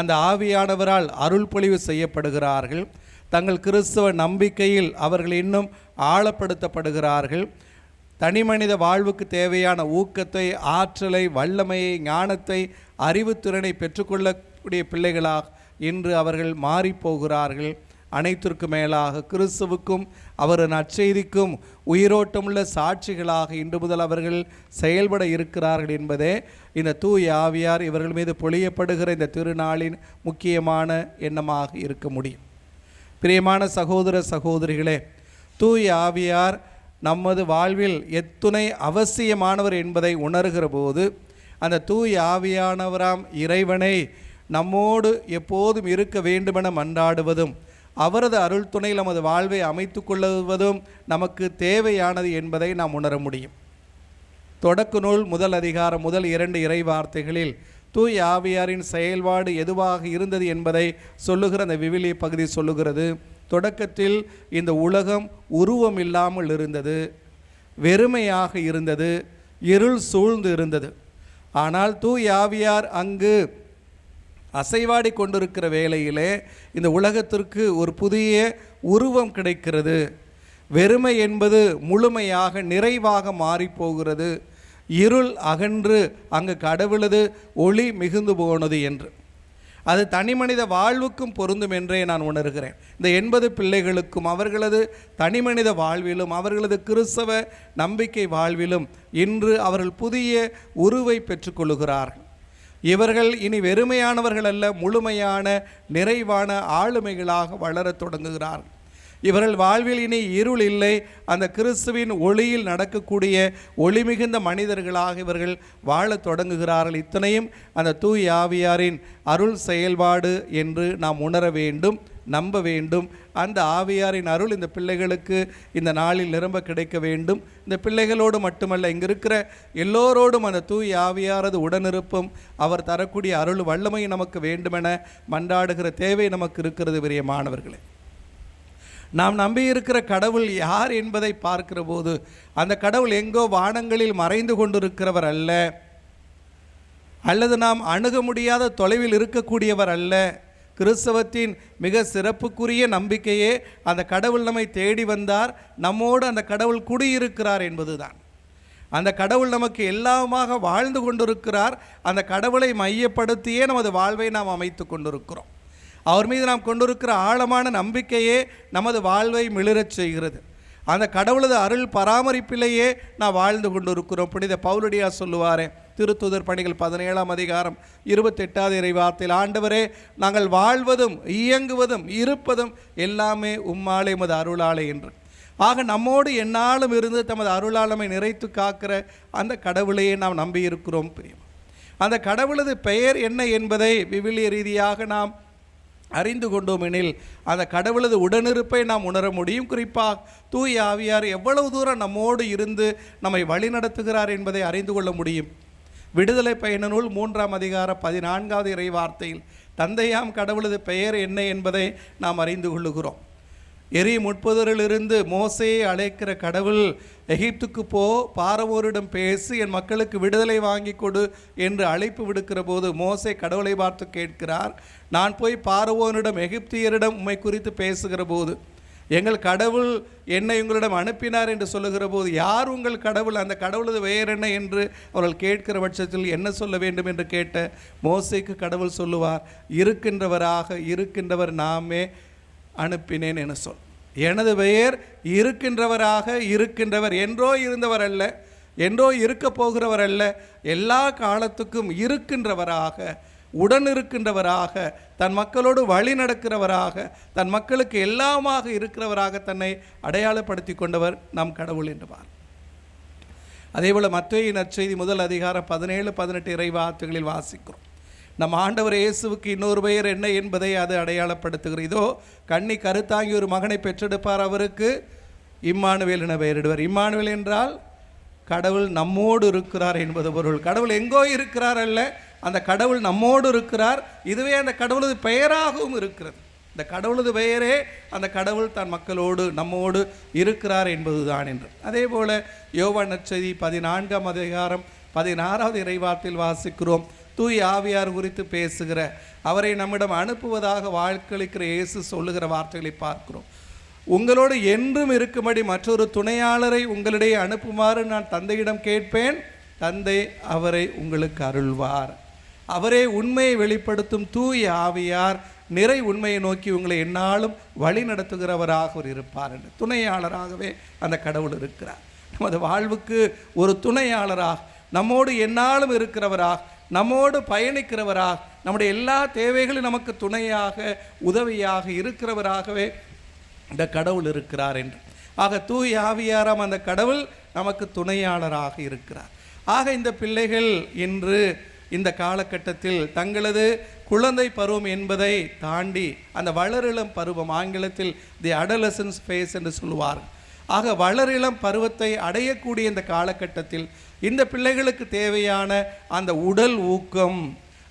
அந்த ஆவியானவரால் அருள் பொழிவு செய்யப்படுகிறார்கள். தங்கள் கிறிஸ்தவ நம்பிக்கையில் அவர்கள் இன்னும் ஆழப்படுத்தப்படுகிறார்கள். தனிமனித வாழ்வுக்கு தேவையான ஊக்கத்தை, ஆற்றலை, வல்லமையை, ஞானத்தை, அறிவுத்திறனை பெற்றுக்கொள்ளக்கூடிய பிள்ளைகளாக இன்று அவர்கள் மாறிப்போகிறார்கள். அனைத்திற்கு மேலாக கிறிஸ்துவுக்கும் அவர் நற்செய்திக்கும் உயிரோட்டமுள்ள சாட்சிகளாக இன்று முதல் அவர்கள் செயல்பட இருக்கிறார்கள் என்பதே இந்த தூய ஆவியார் இவர்கள் மீது பொழியப்படுகிற இந்த திருநாளின் முக்கியமான எண்ணமாக இருக்க முடியும். பிரியமான சகோதர சகோதரிகளே, தூய ஆவியார் நமது வாழ்வில் எத்துணை அவசியமானவர் என்பதை உணர்கிற போது அந்த தூய ஆவியானவராம் இறைவனை நம்மோடு எப்போதும் இருக்க வேண்டுமென மன்றாடுவதும் அவரது அருள் துணையில் நமது வாழ்வை அமைத்து கொள்ளுவதும் நமக்கு தேவையானது என்பதை நாம் உணர முடியும். தொடக்க நூல் முதல் அதிகாரம் முதல் 2 இறை வார்த்தைகளில் தூய் ஆவியாரின் செயல்பாடு எதுவாக இருந்தது என்பதை சொல்லுகிற அந்த விவிலிய பகுதி சொல்லுகிறது. தொடக்கத்தில் இந்த உலகம் உருவம் இல்லாமல் இருந்தது, வெறுமையாக இருந்தது, இருள் சூழ்ந்து இருந்தது. ஆனால் தூய் ஆவியார் அங்கு அசைவாடி கொண்டிருக்கிற வேளையிலே இந்த உலகத்திற்கு ஒரு புதிய உருவம் கிடைக்கிறது. வெறுமை என்பது முழுமையாக நிறைவாக மாறிப்போகிறது. இருள் அகன்று அங்கு கடவுளது ஒளி மிகுந்து போனது என்று அது தனிமனித வாழ்வுக்கும் பொருந்தும் என்றே நான் உணர்கிறேன். இந்த 80 பிள்ளைகளுக்கும் அவர்களது தனிமனித வாழ்விலும் அவர்களது கிறிஸ்தவ நம்பிக்கை வாழ்விலும் இன்று அவர்கள் புதிய உருவை பெற்றுக்கொள்ளுகிறார்கள். இவர்கள் இனி வெறுமையானவர்கள் அல்ல, முழுமையான நிறைவான ஆளுமைகளாக வளரத் தொடங்குகிறார்கள். இவர்கள் வாழ்வில் இனி இருள் இல்லை, அந்த கிறிஸ்துவின் ஒளியில் நடக்கக்கூடிய ஒளி மிகுந்த மனிதர்களாக இவர்கள் வாழத் தொடங்குகிறார்கள். இத்தனையும் அந்த தூய் ஆவியாரின் அருள் செயல்பாடு என்று நாம் உணர வேண்டும், நம்ப வேண்டும். அந்த ஆவியாரின் அருள் இந்த பிள்ளைகளுக்கு இந்த நாளில் நிரம்ப கிடைக்க வேண்டும். இந்த பிள்ளைகளோடு மட்டுமல்ல, இங்கு இருக்கிற எல்லோரோடும் அந்த தூய் ஆவியாரது உடனிருப்பும் அவர் தரக்கூடிய அருள் வல்லமை நமக்கு வேண்டுமென மன்றாடுகிற தேவை நமக்கு இருக்கிறது. பிரியமானவர்களே, நாம் நம்பியிருக்கிற கடவுள் யார் என்பதை பார்க்கிற போது அந்த கடவுள் எங்கோ வானங்களில் மறைந்து கொண்டிருக்கிறவர் அல்ல, அல்லது நாம் அணுக முடியாத தொலைவில் இருக்கக்கூடியவர் அல்ல. கிறிஸ்தவத்தின் மிக சிறப்புக்குரிய நம்பிக்கையே அந்த கடவுள் நம்மை தேடி வந்தார், நம்மோடு அந்த கடவுள் குடியிருக்கிறார் என்பதுதான். அந்த கடவுள் நமக்கு எல்லாமாக வாழ்ந்து கொண்டிருக்கிறார். அந்த கடவுளை மையப்படுத்தியே நமது வாழ்வை நாம் அமைத்து கொண்டிருக்கிறோம். அவர் மீது நாம் கொண்டிருக்கிற ஆழமான நம்பிக்கையே நமது வாழ்வை மிளிரச் செய்கிறது. அந்த கடவுளது அருள் பராமரிப்பிலேயே நாம் வாழ்ந்து கொண்டிருக்கிறோம். புனித பவுலடியா சொல்லுவாரே, திருத்தூதர் பணிகள் 17ஆம் அதிகாரம் 28வது இறைவார்த்தையில், ஆண்டவரே, நாங்கள் வாழ்வதும் இயங்குவதும் இருப்பதும் எல்லாமே உம்மாலே உமது அருளாலே என்று. ஆக நம்மோடு எந்நாளும் இருந்து தமது அருளாளமை நிறைத்து காக்கிற அந்த கடவுளையே நாம் நம்பியிருக்கிறோம். பிரியம், அந்த கடவுளது பெயர் என்ன என்பதை விவிலிய ரீதியாக நாம் அறிந்து கொண்டோம் எனில் அந்த கடவுளது உடனிருப்பை நாம் உணர முடியும். குறிப்பாக தூய் ஆவியார் எவ்வளவு தூரம் நம்மோடு இருந்து நம்மை வழிநடத்துகிறார் என்பதை அறிந்து கொள்ள முடியும். விடுதலை பயண நூல் 3ஆம் அதிகாரம் 14வது இறை வார்த்தையில் தந்தையாம் கடவுளது பெயர் என்ன என்பதை நாம் அறிந்து கொள்ளுகிறோம். எரி முட்புதரிலிருந்து மோசையை அழைக்கிற கடவுள், எகிப்துக்கு போ, பார்வோரிடம் பேசி என் மக்களுக்கு விடுதலை வாங்கி கொடு என்று அழைப்பு விடுக்கிற போது மோசே கடவுளை பார்த்து கேட்கிறார், நான் போய் பார்வோனிடம் எகிப்தியரிடம் உம்மை குறித்து பேசுகிற போது எங்கள் கடவுள் என்னை உங்களிடம் அனுப்பினார் என்று சொல்லுகிற போது யார் உங்கள் கடவுள், அந்த கடவுளது பெயர் என்ன என்று அவர்கள் கேட்கிற பட்சத்தில் என்ன சொல்ல வேண்டும் என்று கேட்ட மோசேக்கு கடவுள் சொல்லுவார், இருக்கின்றவராக இருக்கின்றவர் நாமே அனுப்பினேன் என சொல். எனது பெயர் இருக்கின்றவராக இருக்கின்றவர், என்றோ இருந்தவர் அல்ல, என்றோ இருக்க போகிறவர் அல்ல, எல்லா காலத்துக்கும் இருக்கின்றவராக, உடனிருக்கின்றவராக, தன் மக்களோடு வழி நடக்கிறவராக, தன் மக்களுக்கு எல்லாமாக இருக்கிறவராக தன்னை அடையாளப்படுத்தி கொண்டவர் நம் கடவுள் என்பார். அதேபோல் மத்தேயு நற்செய்தி முதல் அதிகாரம் 17-18 இறை வார்த்தைகளில் வாசிக்கிறோம். நம் ஆண்டவர் இயேசுவுக்கு இன்னொரு பெயர் என்ன என்பதை அது அடையாளப்படுத்துகிறது. இதோ கன்னி கருத்தாங்கி ஒரு மகனை பெற்றெடுப்பார், அவருக்கு இம்மானுவேல் என பெயரிடுவார். இம்மானுவேல் என்றால் கடவுள் நம்மோடு இருக்கிறார் என்பது பொருள். கடவுள் எங்கோ இருக்கிறார் அல்ல, அந்த கடவுள் நம்மோடு இருக்கிறார். இதுவே அந்த கடவுளது பெயராகவும் இருக்கிறது. இந்த கடவுளது பெயரே அந்த கடவுள் தன் மக்களோடு நம்மோடு இருக்கிறார் என்பதுதான் என்று. அதே போல யோவான் நற்செய்தி 14ஆம் அதிகாரம் 16வது இறைவார்த்தையில் வாசிக்கிறோம். தூய் ஆவியார் குறித்து பேசுகிற, அவரை நம்மிடம் அனுப்புவதாக வாக்களிக்கிற இயேசு சொல்லுகிற வார்த்தைகளை பார்க்கிறோம். உங்களோடு என்றும் இருக்கும்படி மற்றொரு துணையாளரை உங்களிடையே அனுப்புமாறு நான் தந்தையிடம் கேட்பேன், தந்தை அவரை உங்களுக்கு அருள்வார். அவரே உண்மையை வெளிப்படுத்தும் தூய் ஆவியார் நிறை உண்மையை நோக்கி உங்களை எந்நாளும் வழி நடத்துகிறவராக அவர் இருப்பார் என்று. துணையாளராகவே அந்த கடவுள் இருக்கிறார். நமது வாழ்வுக்கு ஒரு துணையாளராக, நம்மோடு எந்நாளும் இருக்கிறவராக, நம்மோடு பயணிக்கிறவராக, நம்முடைய எல்லா தேவைகளும் நமக்கு துணையாக உதவியாக இருக்கிறவராகவே இந்த கடவுள் இருக்கிறார் என்று. ஆக தூய் ஆவியாராம் அந்த கடவுள் நமக்கு துணையாளராக இருக்கிறார். ஆக இந்த பிள்ளைகள் இன்று இந்த காலகட்டத்தில் தங்களது குழந்தை பருவம் என்பதை தாண்டி அந்த வளரிளம் பருவம், ஆங்கிலத்தில் தி அடலசன்ஸ் ஃபேஸ் என்று சொல்லுவார்கள். ஆக வளரிளம் பருவத்தை அடையக்கூடிய இந்த காலகட்டத்தில் இந்த பிள்ளைகளுக்கு தேவையான அந்த உடல் ஊக்கம்,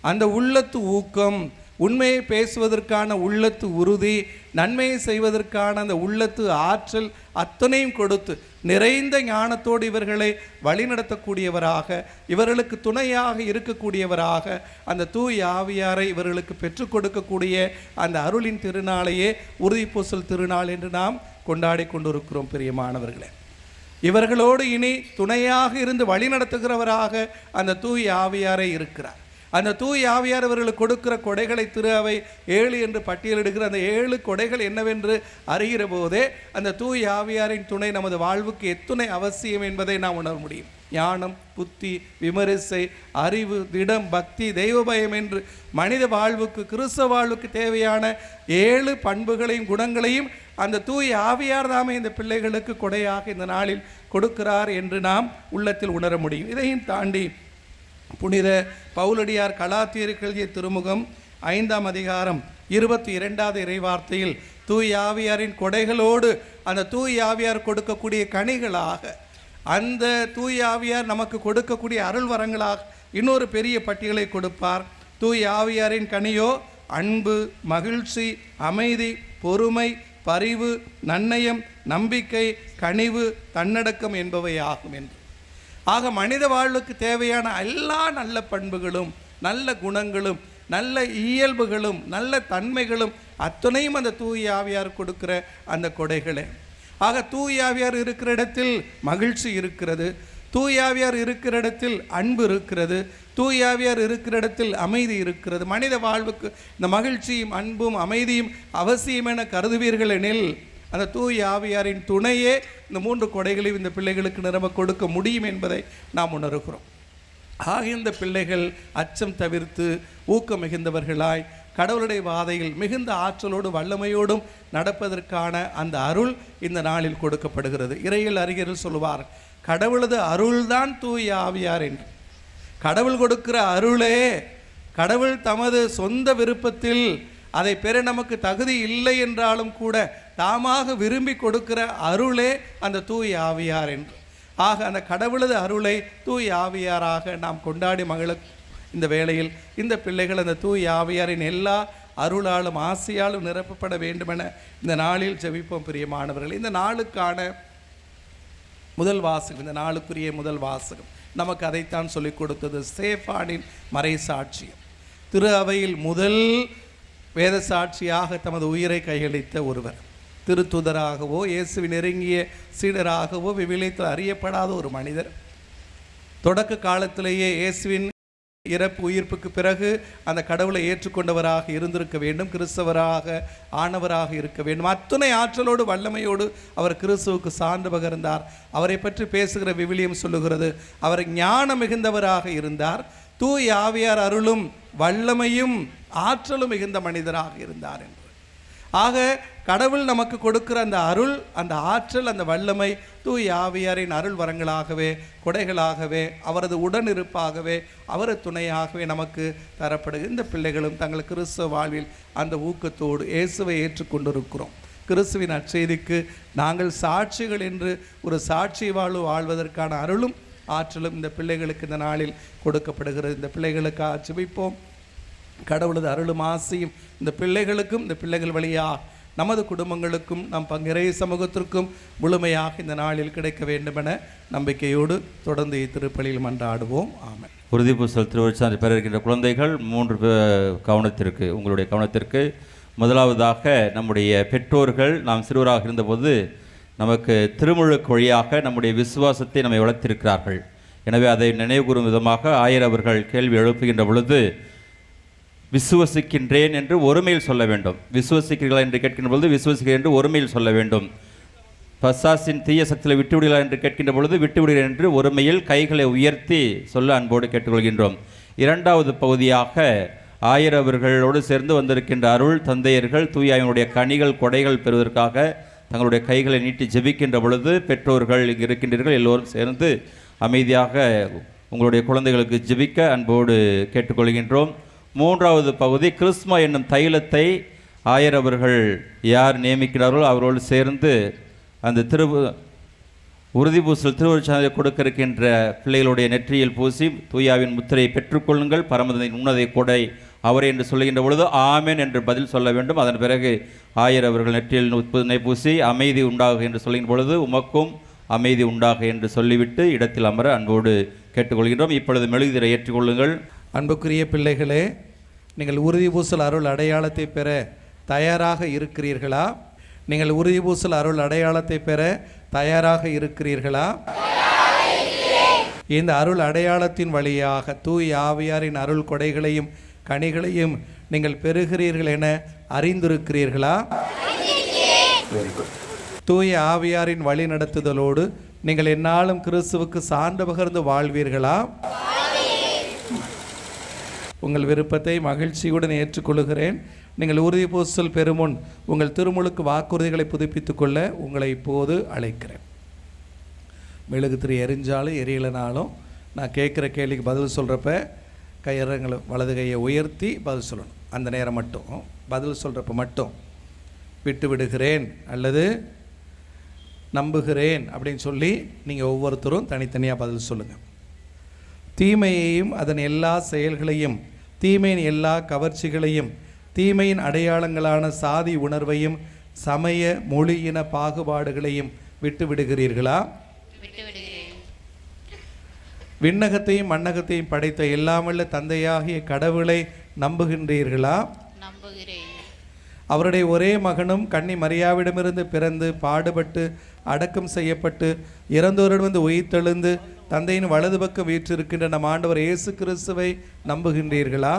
அந்த உள்ளத்து ஊக்கம், உண்மையை பேசுவதற்கான உள்ளத்து உறுதி, நன்மையை செய்வதற்கான அந்த உள்ளத்து ஆற்றல் அத்தனையும் கொடுத்து நிறைந்த ஞானத்தோடு இவர்களை வழிநடத்தக்கூடியவராக, இவர்களுக்கு துணையாக இருக்கக்கூடியவராக அந்த தூய் ஆவியாரை இவர்களுக்கு பெற்றுக் கொடுக்கக்கூடிய அந்த அருளின் திருநாளையே உறுதிப்பூசல் திருநாள் என்று நாம் கொண்டாடி கொண்டிருக்கிறோம். பிரியமானவர்களே, இவர்களோடு இனி துணையாக இருந்து வழிநடத்துகிறவராக அந்த தூய் ஆவியாரை இருக்கிறார். அந்த தூய் ஆவியார் அவர்களுக்கு கொடுக்கிற கொடைகளை திரு அவை 7 என்று பட்டியலிடுகிற அந்த 7 கொடைகள் என்னவென்று அறிகிற போதே அந்த தூய் ஆவியாரின் துணை நமது வாழ்வுக்கு எத்துணை அவசியம் என்பதை நாம் உணர முடியும். ஞானம், புத்தி, விமரிசை, அறிவு, திடம், பக்தி, தெய்வ பயம் என்று மனித வாழ்வுக்கு, கிறிஸ்தவ வாழ்வுக்கு தேவையான 7 பண்புகளையும் குணங்களையும் அந்த தூய் ஆவியார் தாமே இந்த பிள்ளைகளுக்கு கொடையாக இந்த நாளில் கொடுக்கிறார் என்று நாம் உள்ளத்தில் உணர முடியும். இதையும் தாண்டி புனித பவுலடியார் கலாத்தியருக்கு எழுதிய திருமுகம் 5ஆம் அதிகாரம் 22வது இறைவார்த்தையில் தூய் ஆவியாரின் கொடைகளோடு அந்த தூய் ஆவியார் கொடுக்கக்கூடிய கனிகளாக, அந்த தூய் ஆவியார் நமக்கு கொடுக்கக்கூடிய அருள் வரங்களாக இன்னொரு பெரிய பட்டியலை கொடுப்பார். தூய் ஆவியாரின் கனியோ அன்பு, மகிழ்ச்சி, அமைதி, பொறுமை, பரிவு, நன்னயம், நம்பிக்கை, கனிவு, தன்னடக்கம் என்பவை ஆகும் என்று. ஆக மனித வாழ்வுக்கு தேவையான எல்லா நல்ல பண்புகளும், நல்ல குணங்களும், நல்ல இயல்புகளும், நல்ல தன்மைகளும் அத்தனையும் அந்த தூய் ஆவியார் கொடுக்கிற அந்த கொடைகளே. ஆக தூய் ஆவியார் இருக்கிற இடத்தில் மகிழ்ச்சி இருக்கிறது, தூய் ஆவியார் இருக்கிற இடத்தில் அன்பு இருக்கிறது, தூய் ஆவியார் இருக்கிற இடத்தில் அமைதி இருக்கிறது. மனித வாழ்வுக்கு இந்த மகிழ்ச்சியும் அன்பும் அமைதியும் அவசியம் என கருதுவீர்கள் எனில் அந்த தூய் ஆவியாரின் துணையே இந்த 3 கொடைகளையும் இந்த பிள்ளைகளுக்கு நிரம்ப கொடுக்க முடியும் என்பதை நாம் உணர்கிறோம். ஆக இந்த பிள்ளைகள் அச்சம் தவிர்த்து ஊக்கம் மிகுந்தவர்களாய் கடவுளுடைய பாதையில் மிகுந்த ஆற்றலோடு வல்லமையோடும் நடப்பதற்கான அந்த அருள் இந்த நாளில் கொடுக்கப்படுகிறது. இறையில் அறிஞர்கள் சொல்லுவார், கடவுளது அருள்தான் தூய் ஆவியார் என்று. கடவுள் கொடுக்கிற அருளே, கடவுள் தமது சொந்த விருப்பத்தில் அதை பெற நமக்கு தகுதி இல்லை என்றாலும் கூட தாமாக விரும்பி கொடுக்கிற அருளே அந்த தூய் ஆவியார் என்று. ஆக அந்த கடவுளது அருளை தூய் ஆவியாராக நாம் கொண்டாடி மகிழ இந்த வேளையில் இந்த பிள்ளைகள் அந்த தூய் ஆவியாரின் எல்லா அருளாலும் ஆசையாலும் நிரப்பப்பட வேண்டுமென இந்த நாளில் ஜெபிப்போம். பிரியமானவர்கள், இந்த நாளுக்கான முதல் வாசகம், இந்த நாளுக்குரிய முதல் வாசகம் நமக்கு அதைத்தான் சொல்லிக் கொடுத்தது. ஸ்தேஃபானின் மறை சாட்சியம். திரு அவையில் முதல் வேத சாட்சியாக தமது உயிரை கையளித்த ஒருவர், திருத்துதராகவோ இயேசுவின் நெருங்கிய சீடராகவோ விவிலியத்தில் அறியப்படாத ஒரு மனிதர். தொடக்க காலத்திலேயே இயேசுவின் இறப்பு உயிர்ப்புக்கு பிறகு அந்த கடவுளை ஏற்றுக்கொண்டவராக இருந்திருக்க வேண்டும், கிறிஸ்தவராக ஆனவராக இருக்க வேண்டும். அத்துணை ஆற்றலோடு வல்லமையோடு அவர் கிறிஸ்துவுக்கு சான்று பகர்ந்தார். அவரை பற்றி பேசுகிற விவிலியம் சொல்லுகிறது, அவர் ஞானம் மிகுந்தவராக இருந்தார், தூய் ஆவியார் அருளும் வல்லமையும் ஆற்றலும் மிகுந்த மனிதராக இருந்தார் என்று. ஆக கடவுள் நமக்கு கொடுக்கிற அந்த அருள், அந்த ஆற்றல், அந்த வல்லமை தூய் ஆவியாரின் அருள் வரங்களாகவே, கொடைகளாகவே, அவரது உடனிருப்பாகவே, அவரது துணையாகவே நமக்கு தரப்படுகிற இந்த பிள்ளைகளும் தங்கள் கிறிஸ்தவ வாழ்வில் அந்த ஊக்கத்தோடு இயேசுவை ஏற்றுக்கொண்டிருக்கிறோம். கிறிஸ்துவின் நற்செய்திக்கு நாங்கள் சாட்சிகள் என்று ஒரு சாட்சி வாழ்வதற்கான அருளும் ஆற்றலும் இந்த பிள்ளைகளுக்கு இந்த நாளில் கொடுக்கப்படுகிறது. இந்த பிள்ளைகளுக்கு ஜெபிப்போம். கடவுளது அருளும் ஆசையும் இந்த பிள்ளைகளுக்கும், இந்த பிள்ளைகள் வழியாக நமது குடும்பங்களுக்கும், நம் பங்கிறை சமூகத்திற்கும் முழுமையாக இந்த நாளில் கிடைக்க வேண்டுமென நம்பிக்கையோடு தொடர்ந்து இத்திருப்பலியில் மன்றாடுவோம். ஆமென். உறுதி பூசல் திருவருட்சான்று பெற இருக்கின்ற குழந்தைகள் 3 கவனத்திற்கு, உங்களுடைய கவனத்திற்கு. முதலாவதாக, நம்முடைய பெற்றோர்கள் நாம் சிறுவராக இருந்தபோது நமக்கு திருமுழுக்கு வழியாக நம்முடைய விசுவாசத்தை நம்மை வளர்த்திருக்கிறார்கள். எனவே அதை நினைவுகூறும் விதமாக ஆயர் அவர்கள் கேள்வி எழுப்புகின்ற பொழுது விசுவசிக்கின்றேன் என்று ஒருமையில் சொல்ல வேண்டும். விசுவசிக்கிறீர்களா என்று கேட்கின்ற பொழுது விசுவசிக்கிறேன் என்று ஒருமையில் சொல்ல வேண்டும். பசாசின் தீய சக்தியில் விட்டுவிடுகிறா என்று கேட்கின்ற பொழுது விட்டுவிடுகிறேன் என்று ஒருமையில் கைகளை உயர்த்தி சொல்ல அன்போடு கேட்டுக்கொள்கின்றோம். இரண்டாவது பகுதியாக ஆயர் அவர்களோடு சேர்ந்து வந்திருக்கின்ற அருள் தந்தையர்கள் தூயாவினுடைய கனிகள் கொடைகள் பெறுவதற்காக தங்களுடைய கைகளை நீட்டி ஜெபிக்கின்ற பொழுது பெற்றோர்கள் இங்கு இருக்கின்றீர்கள், எல்லோரும் சேர்ந்து அமைதியாக உங்களுடைய குழந்தைகளுக்கு ஜெபிக்க அன்போடு கேட்டுக்கொள்கின்றோம். மூன்றாவது பகுதி, கிறிஸ்மா என்னும் தைலத்தை ஆயர் அவர்கள் யார் நியமிக்கிறார்களோ அவரோடு சேர்ந்து அந்த உறுதி பூசல் திருவருட்சான்றை கொடுக்க இருக்கின்ற பிள்ளைகளுடைய நெற்றியில் பூசி தூயாவின் முத்திரையை பெற்றுக்கொள்ளுங்கள், பரமதனின் உன்னதை கொடை அவரை என்று சொல்லுகின்ற பொழுது ஆமென் என்று பதில் சொல்ல வேண்டும். அதன் பிறகு ஆயர் அவர்கள் நெற்றியில் பூசி அமைதி உண்டாக என்று சொல்லுகின்ற பொழுது உமக்கும் அமைதி உண்டாக என்று சொல்லிவிட்டு இடத்தில் அமர அன்போடு கேட்டுக்கொள்கின்றோம். இப்பொழுது மெழுகுதிரை ஏற்றுக்கொள்ளுங்கள். அன்புக்குரிய பிள்ளைகளே, நீங்கள் உறுதி பூசல் அருள் அடையாளத்தை பெற தயாராக இருக்கிறீர்களா? நீங்கள் உறுதி பூசல் அருள் அடையாளத்தை பெற தயாராக இருக்கிறீர்களா? இந்த அருள் அடையாளத்தின் வழியாக தூய் ஆவியாரின் அருள் கொடைகளையும் கனிகளையும் நீங்கள் பெறுகிறீர்கள் என அறிந்திருக்கிறீர்களா? தூய ஆவியாரின் வழி நடத்துதலோடு நீங்கள் எந்நாளும் கிறிஸ்துவுக்கு சான்று பகர்ந்து வாழ்வீர்களா? உங்கள் விருப்பத்தை மகிழ்ச்சியுடன் ஏற்றுக்கொள்கிறேன். நீங்கள் உறுதி பூசல் பெறுமுன் உங்கள் திருமுழுக்கு வாக்குறுதிகளை புதுப்பித்துக் கொள்ள உங்களை இப்போது அழைக்கிறேன். மெழுகுத்திரி எரிஞ்சாலும் எரியலைனாலும் நான் கேட்குற கேள்விக்கு பதில் சொல்கிறப்ப கையறங்களை வலது கையை உயர்த்தி பதில் சொல்லணும். அந்த நேரம் மட்டும் பதில் சொல்கிறப்ப மட்டும் விட்டு விடுகிறேன் அல்லது நம்புகிறேன் அப்படின்னு சொல்லி நீங்கள் ஒவ்வொருத்தரும் தனித்தனியாக பதில் சொல்லுங்கள். தீமையையும் அதன் எல்லா செயல்களையும், தீமையின் எல்லா கவர்ச்சிகளையும், தீமையின் அடையாளங்களான சாதி உணர்வையும் சமய மொழி இன பாகுபாடுகளையும் விட்டு விடுகிறீர்களா? விண்ணகத்தையும் மண்ணகத்தையும் படைத்த எல்லாமல்ல தந்தையாகிய கடவுளை நம்புகின்றீர்களா? அவருடைய ஒரே மகனும் கன்னி மரியாவிடமிருந்து பிறந்து பாடுபட்டு அடக்கம் செய்யப்பட்டு இறந்தோரிடம் உயிர்த்தெழுந்து தந்தையின் வலது பக்கம் வீற்றிருக்கின்ற நம் ஆண்டவர் இயேசு கிறிஸ்துவை நம்புகின்றீர்களா?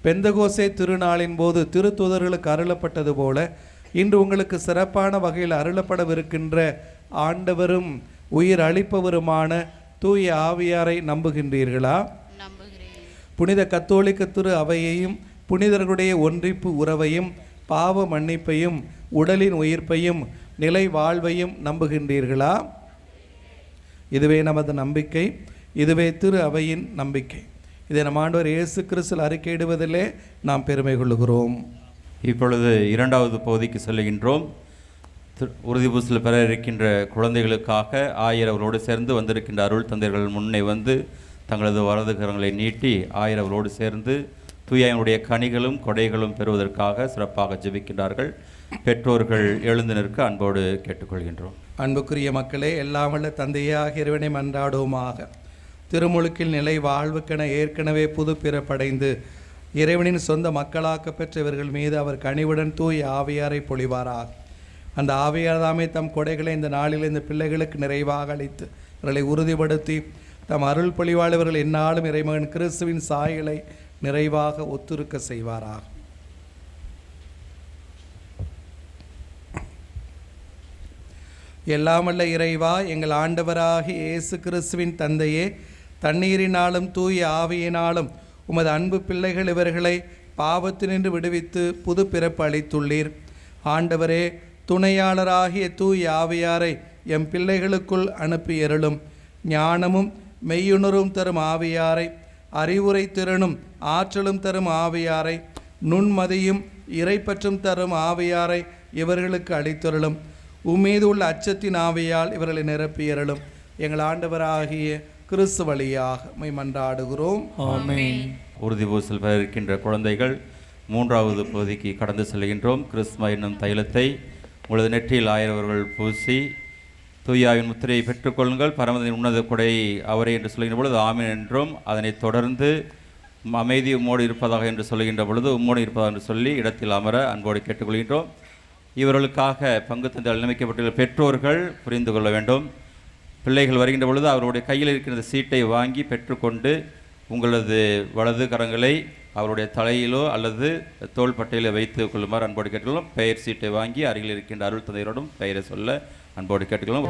பெந்தகோசே திருநாளின் போது திருத்தூதர்களுக்கு அருளப்பட்டது போல இன்று உங்களுக்கு சிறப்பான வகையில் அருளப்படவிருக்கின்ற ஆண்டவரும் உயிர் அளிப்பவருமான தூய ஆவியாரை நம்புகின்றீர்களா? புனித கத்தோலிக்க திரு அவையையும் புனிதர்களுடைய ஒன்றிப்பு உறவையும் பாவ மன்னிப்பையும் உடலின் உயிர்ப்பையும் நிலை வாழ்வையும் நம்புகின்றீர்களா? இதுவே நமது நம்பிக்கை, இதுவே திரு அவையின் நம்பிக்கை. இதை நம் ஆண்டவர் இயேசு கிறிஸ்துவில் அறிக்கையிடுவதிலே நாம் பெருமை கொள்கிறோம். இப்பொழுது இரண்டாவது பகுதிக்கு செல்கின்றோம். உறுதி பூசல் பெற இருக்கின்ற குழந்தைகளுக்காக ஆயர் அவரோடு சேர்ந்து வந்திருக்கின்ற அருள் தந்தையர்கள் முன்னே வந்து தங்களது வலது கரங்களை நீட்டி ஆயர் அவரோடு சேர்ந்து தூயாவினுடைய கனிகளும் கொடைகளும் பெறுவதற்காக சிறப்பாக ஜெபிக்கின்றார்கள். பெற்றோர்கள் எழுந்து நிற்க அன்போடு கேட்டுக்கொள்கின்றோம். அன்புக்குரிய மக்களே, எல்லாம் வல்ல தந்தையாக இறைவனை மன்றாடுவோமாக. திருமுழுக்கில் நிலை வாழ்வுக்கென ஏற்கனவே புது பிறப்படைந்து இறைவனின் சொந்த மக்களாக்க பெற்ற இவர்கள் மீது அவர் கனிவுடன் தூய் ஆவியாரை பொழிவாராக. அந்த ஆவியார் தாமே தம் கொடைகளை இந்த நாளில் இந்த பிள்ளைகளுக்கு நிறைவாக அளித்து இவர்களை உறுதிப்படுத்தி தம் அருள் பொழிவாளவர்கள் எந்நாளும் இறைமகன் கிறிஸ்துவின் சாயலை நிறைவாக ஒத்துருக்க செய்வாராக. எல்லாமல்ல இறைவா, எங்கள் ஆண்டவராகிய இயேசு கிறிஸ்துவின் தந்தையே, தண்ணீரினாலும் தூய ஆவியினாலும் உமது அன்பு பிள்ளைகள் இவர்களை பாவத்தினின்று விடுவித்து புது பிறப்பு அளித்துள்ளீர். ஆண்டவரே, துணையாளராகிய தூய ஆவியாரை எம் பிள்ளைகளுக்குள் அனுப்பியருளும். ஞானமும் மெய்யுணரும் தரும் ஆவியாரை, அறிவுரை திறனும் ஆற்றலும் தரும் ஆவியாரை, நுண்மதியும் இறைப்பற்றும் தரும் ஆவியாரை இவர்களுக்கு அளித்தருளும். உம்மீது உள்ள அச்சத்தின் ஆவியால் இவர்களை நிரப்பியருளும். எங்கள் ஆண்டவராகிய கிறிஸ்து வழியாக மை மன்றாடுகிறோம். ஆமென். உறுதி பூசல் பெற இருக்கின்ற குழந்தைகள் 3வது பகுதிக்கு கடந்து செல்கின்றோம். கிறிஸ்தும என்னும் தைலத்தை உங்களது நெற்றியில் ஆயிரவர்கள் பூசி தூயாவின் முத்திரையை பெற்றுக்கொள்ளுங்கள். பரமதின் உன்னத கொடை அவரே என்று சொல்கின்ற பொழுது ஆமீன் என்றும், அதனைத் தொடர்ந்து அமைதி உம்மோடு இருப்பதாக என்று சொல்கின்ற பொழுது உம்மோடு இருப்பதாக என்று சொல்லி இடத்தில் அமர அன்போடு கேட்டுக்கொள்கின்றோம். இவர்களுக்காக பங்கு தந்தையால் நியமிக்கப்பட்டுள்ள பெற்றோர்கள் புரிந்து கொள்ள வேண்டும். பிள்ளைகள் வருகின்ற பொழுது அவருடைய கையில் இருக்கிற சீட்டை வாங்கி பெற்றுக்கொண்டு உங்களது வலது கரங்களை அவருடைய தலையிலோ அல்லது தோள்பட்டையிலோ வைத்து கொள்ளுமாறு அன்போடு கேட்டுக்கொள்ளும். பெயர் சீட்டை வாங்கி அருகில் இருக்கின்ற அருள் தந்தையரோடும் பெயரை சொல்ல அன்போடு கேட்டுக்கொள்ளும்.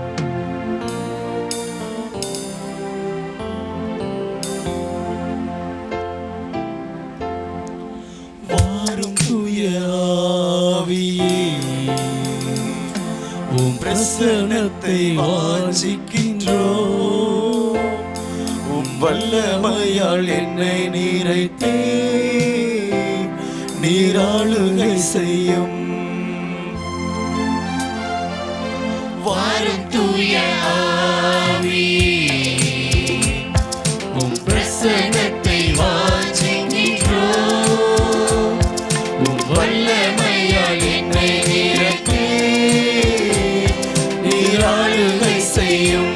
வாரும் தூய ஆவியே, உம் பிரசன்னத்தை வாஞ்சிக்கின்றோம். உம் வல்லமையால் என்னை நிறைத்தே நீராளுகை செய்யும். வாரும் தூய ஆவியே, உம் பிரசன்னத்தை வாஞ்சிக்கின்றோம். உம் வல்லமையால் என்னை நிறைத்தே நீராளுகை செய்யும்.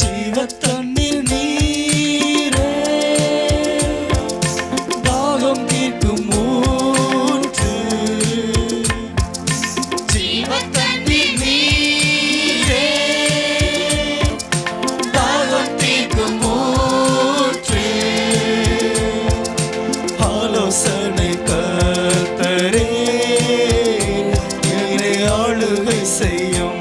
ஜீவத்தண்ணீர் நீரே, தாகம் தீர்க்கும் ஊற்று. ஜீவத்தண்ணீர் நீரே, தாகம் தீர்க்கும் ஊற்று. ஆலோசனை கர்த்தரே, என்னை ஆளுகை செய்யும்.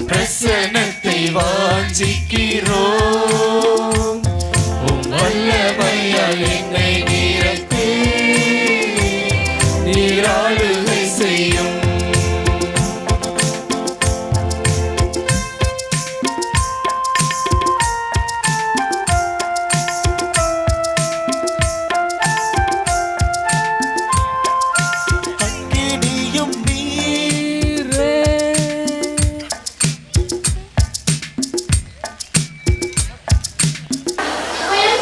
பிரசன்னத்தை வாஞ்சிக்கிறோம். உம் வல்லமையால் என்னை நிரப்பி நீராளுகை செய்யும். அக்கினியும் நீரே,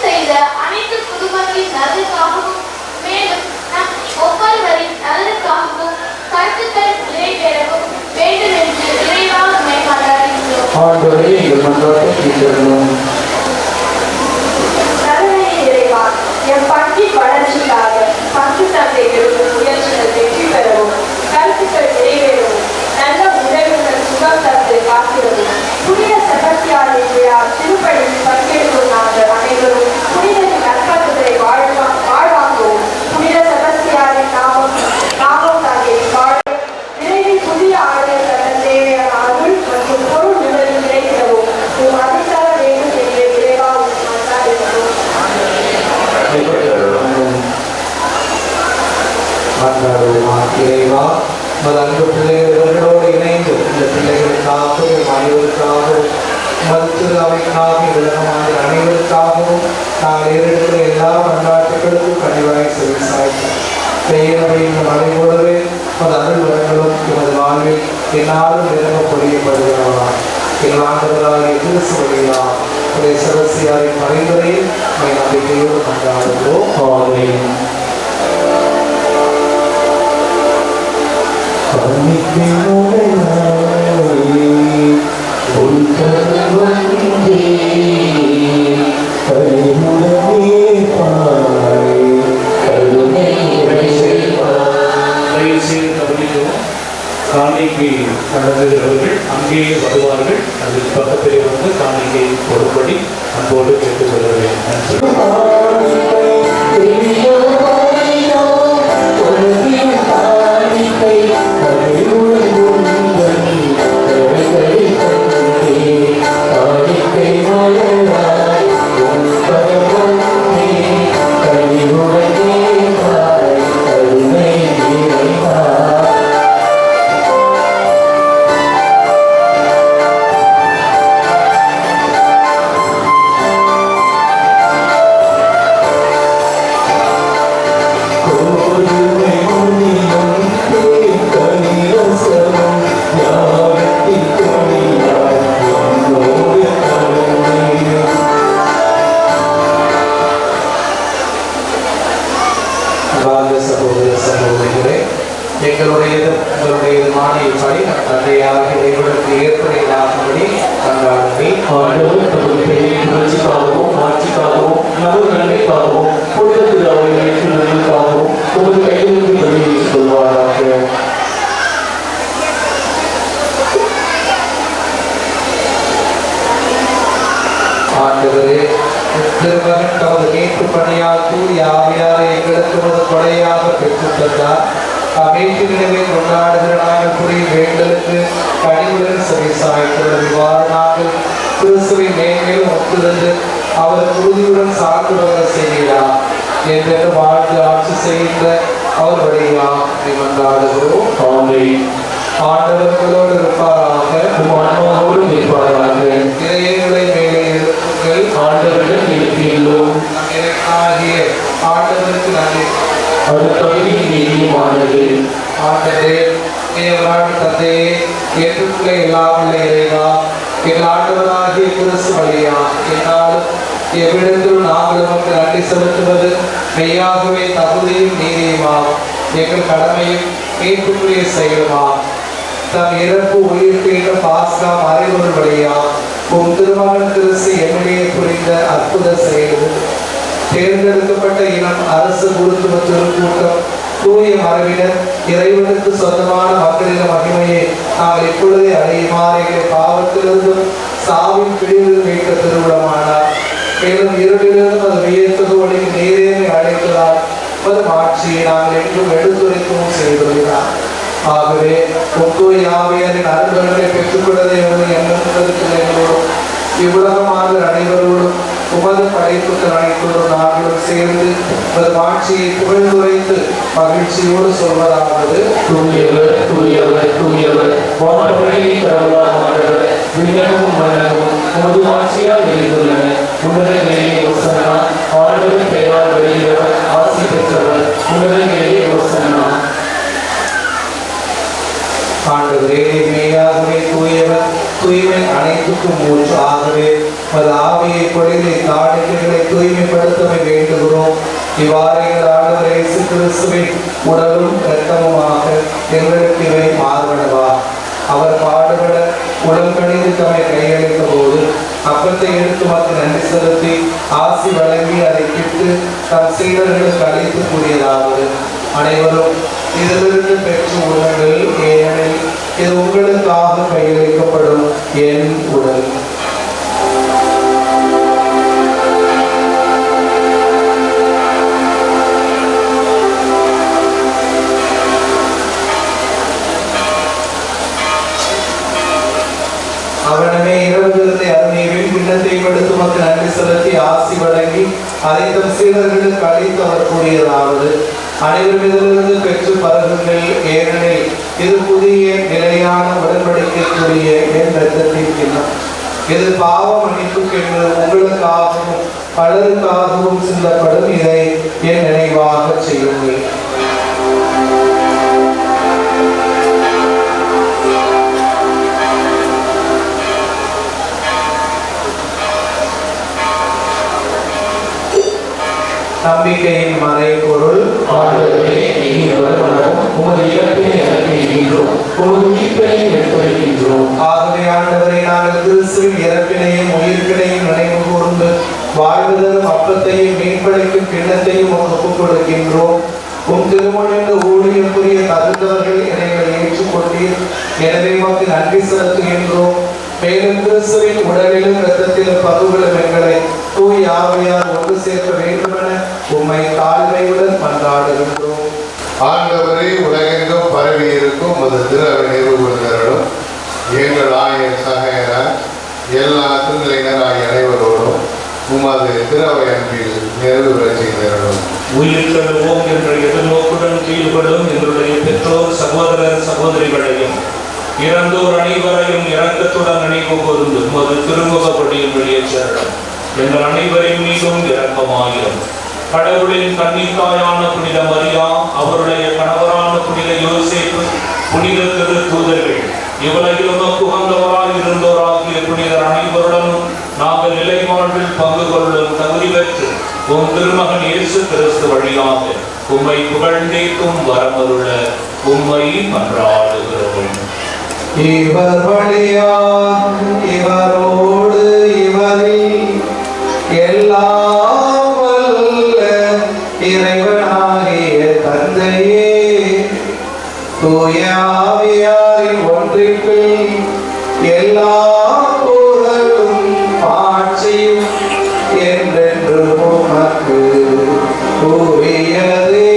செய்த அனைத்து குடும்பங்களின் நலனுக்காகவும் மேலும் நம் ஒவ்வொருவரின் நலனுக்காகவும் கருத்துக்கள் நிறைவேறவும் வேண்டும் என்று இறைவாக மேற்கொள்கிறோம். ஆண்டவரே, எங்கள் மன்றாட்டை கேட்டருளும். நல்ல இறைவா, என் பங்கி வளர்ச்சிக்காக பங்கு தந்தைகளுக்கு முயற்சிகள் வெற்றி பெறவும் கருத்துக்கள் நிறைவேறவும் நல்ல உறவுகள் சுகம் தந்து காக்கிறதும் புனித செபஸ்தியாரின் விழா திருப்பலியில் பங்கேற்கும் நாங்கள் அனைவரும் புனிதரின் நற்பண்புகளை வாழ்வாங்கவும் புனித செபஸ்தியாரின் நாமம் தாங்கி வாழ விரைவில் புதிய ஆளுநர் தர தேவையான அருள் மற்றும் பொருள் நிலையில் நிறைவேறவும் அதிகார வேண்டும் என்று விரைவாக மன்றாடுகிறோம். இறைவா, அன்பு பிள்ளைகளோடு இணைந்து இந்த பிள்ளைகளுக்காக அனைவருக்காகவும் மருத்துவ அவைக்காக உலகமான அனைவருக்காகவும் நாங்கள் ஏறெடுக்கிற எல்லா மன்றாட்டுகளுக்கும் கனிவாய் செவி சாய்க்கிறோம். பெயரையும் மழை போலவே அது அருள் வளங்களும் எமது வாழ்வில் என்னாலும் நிரம்ப பொழியப்படுகிறவா. எங்கள் ஆண்டவராகிய கிறிஸ்து வழியாக உடைய சரசியாரின் பரிந்துரையில் நம்பிக்கையோடு கொண்டாடுகிறோம். ஆமென். உன் கருவந்தே காணிக்கை வழங்குகிறவர்கள் அங்கேயே வருவார்கள். அதில் பக்கத்திலே வந்து காணிக்கை கொடுப்படி அன்போடு கேட்டுக்கொள்கிறேன். உங்களுடையதுமானபடி தந்தையாக இறைவனுக்கு ஏற்படையாகும்படி புகழ்ச்சிக்காகவும் மாட்சிக்காகவும் நமது நன்மைக்காகவும் புனிதத்திற்கு அவர்களுக்கு நன்மைக்காகவும் உமது கையிலிருந்து பதிலீடு கொள்வாராக. ஆண்டவரே, திருமகன் தமது மீட்பு பணியால் தூய ஆவியாரை எங்களுக்கு ஒரு கொடையாக பெற்றுத் தந்தார். அமீட்டு நினைவை கொண்டாடுகிற நாங்கள் புரியும் வேண்டலுக்கு கனிவுடன் செவி சாய்க்கிறது. இவ்வாறு நாங்கள் கிறிஸ்துவின் மேன்மேலும் ஒத்துழைந்து அவர் உறுதியுடன் சார்ந்து வர செய்கிறார் என்று வாழ்ந்து ஆட்சி செய்கின்ற அவர் வழியாக கொண்டாடுகிறோம். ஆண்டவர்களோடு இருப்பாராக, இருப்பாராக. இறையங்களை மேலே எழுப்புங்கள். ஆண்டவர்கள் எழுப்பியுள்ளோம். ஆகிய ஆண்டவருக்கு நன்றி. அது தகுதியின் நீதியுமானது. ஆண்டவரே, தந்தையே, ஏற்றுக்குள்ள இல்லாமல் இறைவா, எங்கள் ஆண்டவராகிய கிறிஸ்து வழியா என்னாலும் எவ்விடத்திலும் நாங்கள் நமக்கு நன்றி செலுத்துவது மெய்யாகவே தகுதியும் நீதியுமாகும். எங்கள் கடமையும் மீட்புக்குரிய செயலுமாகும். தம் இறப்பு உயிர்ப்பின்ற பாஸ்கா மறைபொருள் வழியா உம் திருமகன் கிறிஸ்து என்னிடையே புரிந்த அற்புத செயல்கள் தேர்ந்தெடுக்கப்பட்ட இனம் அரசு குருத்துவ திருக்கூட்டம் தூய மரபினர் இறைவனுக்கு சொந்தமான மக்களின் மகிமையை நாங்கள் இப்பொழுதே அடையுமாறு எங்களை பாவத்திலிருந்தும் சாவின் பிடிவில் மீட்க திருவிழமானார். மேலும் இருளிலிருந்து அது வியத்தது ஒளிக்கு நேரேமை அழைத்ததால் அது மாட்சியை நாங்கள் எங்கும் எடுத்துரைக்கவும் செய்துள்ளார். ஆகவே தூய ஆவியாரின் அருள்களை பெற்றுக்கொண்டதை எங்களோடும் இவ்வுலகமாக அனைவரோடும் உமது படைப்புகள் அனைத்தோடும் நாங்களும் சேர்ந்து உமது ஆட்சியை புகழ்ந்துரைத்து மகிழ்ச்சியோடு சொல்வதாவது: தூயவர் தூயவர் தூயவர் வானவரையில் கடவுளானவர் விண்ணகமும் மன்னகமும் உமது ஆட்சியால் எழுந்துள்ளன. உன்னதங்களே ஓசன்னா. ஆண்டவர் பெயரால் வெளியிடவர் ஆசி பெற்றவர். உன்னதங்களே ஓசன்னா. ஆண்டவரே, மெய்யாகவே தூயவர், தூய்மை அனைத்துக்கும் மூன்று. ஆகவே உமது ஆவியை பொழிந்து காணிக்கைகளை தூய்மைப்படுத்தவே வேண்டுகிறோம். இவ்வாறு எங்கள் ஆண்டவர் இயேசு கிறிஸ்துவின் உடலும் இரத்தமுமாக எங்களுக்கு இவை மாறுபடவா. அவர் பாடுபட உடல் கணிந்து தம்மை கையளித்த போது அப்பத்தை எடுத்து மற்ற நன்றி செலுத்தி ஆசி வழங்கி அதை கிட்டு தம் சீடர்களுக்கு அழைத்து கூறியதாவது: அனைவரும் இதிலிருந்து பெற்று உணங்கள், ஏனெனில் இது உங்களுக்காக கையளிக்கப்படும் என் உடல். அவனமே இரவு விருந்தை அருமையில் பின்னத்தை எடுத்து மக்கள் நன்றி செலுத்தி ஆசி வழங்கி அதை தம் சீடர்களுக்கு அழைத்து அவர் கூறியதாவது: அனைவரும் இதிலிருந்து பெற்று பருகுங்கள், ஏனெனில் இது புதிய நிலையான உடன்படிக்கைக்குரிய என் இரத்தத்தின் கிண்ணம். இது பாவ மன்னிப்புக்கென்று உங்களுக்காகவும் பலருக்காகவும் சிந்தப்படும். இதை என் நினைவாக செய்யுங்கள். நம்பிக்கையின் மறைபொருள்: ஆண்டவரே, நீர் வருமளவும் உமது இறப்பினை அறிவிக்கின்றோம், உமது உயிர்ப்பினை எடுத்துரைக்கின்றோம். ஆகவே ஆண்டவரை, நாங்கள் கிறிஸ்துவின் இறப்பினையும் உயிர்ப்பினையும் நினைவு கூர்ந்து வாழ்வுதலும் அப்பத்தையும் மீன்படைக்கும் கிண்ணத்தையும் ஒப்புக் கொடுக்கின்றோம். உம் திருமண ஊழியம் புரிய தகுந்தவர்கள் எங்களை ஏற்றுக்கொண்டீர். எனவே உமக்கு நன்றி செலுத்துகின்றோம். மேலும் கிறிஸ்துவின் உடலிலும் இரத்தத்திலும் பங்குகளும் எங்களை தூய் ஆவியார் ஒன்று சேர்க்க வேண்டுமென உம்மை தாழ்மையுடன் மன்றாடுகின்றோம். ஆண்டவரே, உலகெங்கும் பரவி இருக்கும் உமது திரு அவை நிறுவுகிறவர்களும் எங்கள் ஆயர் சகையரார் எல்லா திருநிலையினர் ஆகிய அனைவரோடும் உமது திரு அவை அன்பில் நிறைவு பெற செய்தவர்களும் உயிர்த்தெழுவோம் என்ற எதிர்நோக்குடன் கீழ்படும் எங்களுடைய பெற்றோர் சகோதரர் சகோதரிகளையும் இறந்தோர் அனைவரையும் இரக்கத்துடன் நினைவு கூர்ந்து உமது திருமுகப்படியில் வெளியேற்றலும் எங்கள் அனைவரின் மீதும் இரக்கமாயிரும். கடவுளின் கன்னித்தாயான புனித மரியா, அவருடைய கணவரான புனித யோசேப்பு, புனித திரு தூதர்கள், இவ்வுலகில் உமக்கு உகந்தவராய் இருந்தோராகிய புனிதர் அனைவருடனும் நாங்கள் நிலை வாழ்வில் பங்கு கொள்ளும் தகுதி பெற்று உம் திருமகன் இயேசு கிறிஸ்து வழியாக உம்மை புகழ்ந்தேக்கும் வரமருள உம்மை மன்றாடுகிறோம். இவர் வழியாக இவரோடு இவரில் எல்லாம் வல்ல இறைவனாகிய தந்தையே, தூய ஆவியாரின் ஒன்றிப்பில் எல்லா புகழும் ஆட்சியும் என்றென்று உமக்கு உரியதே.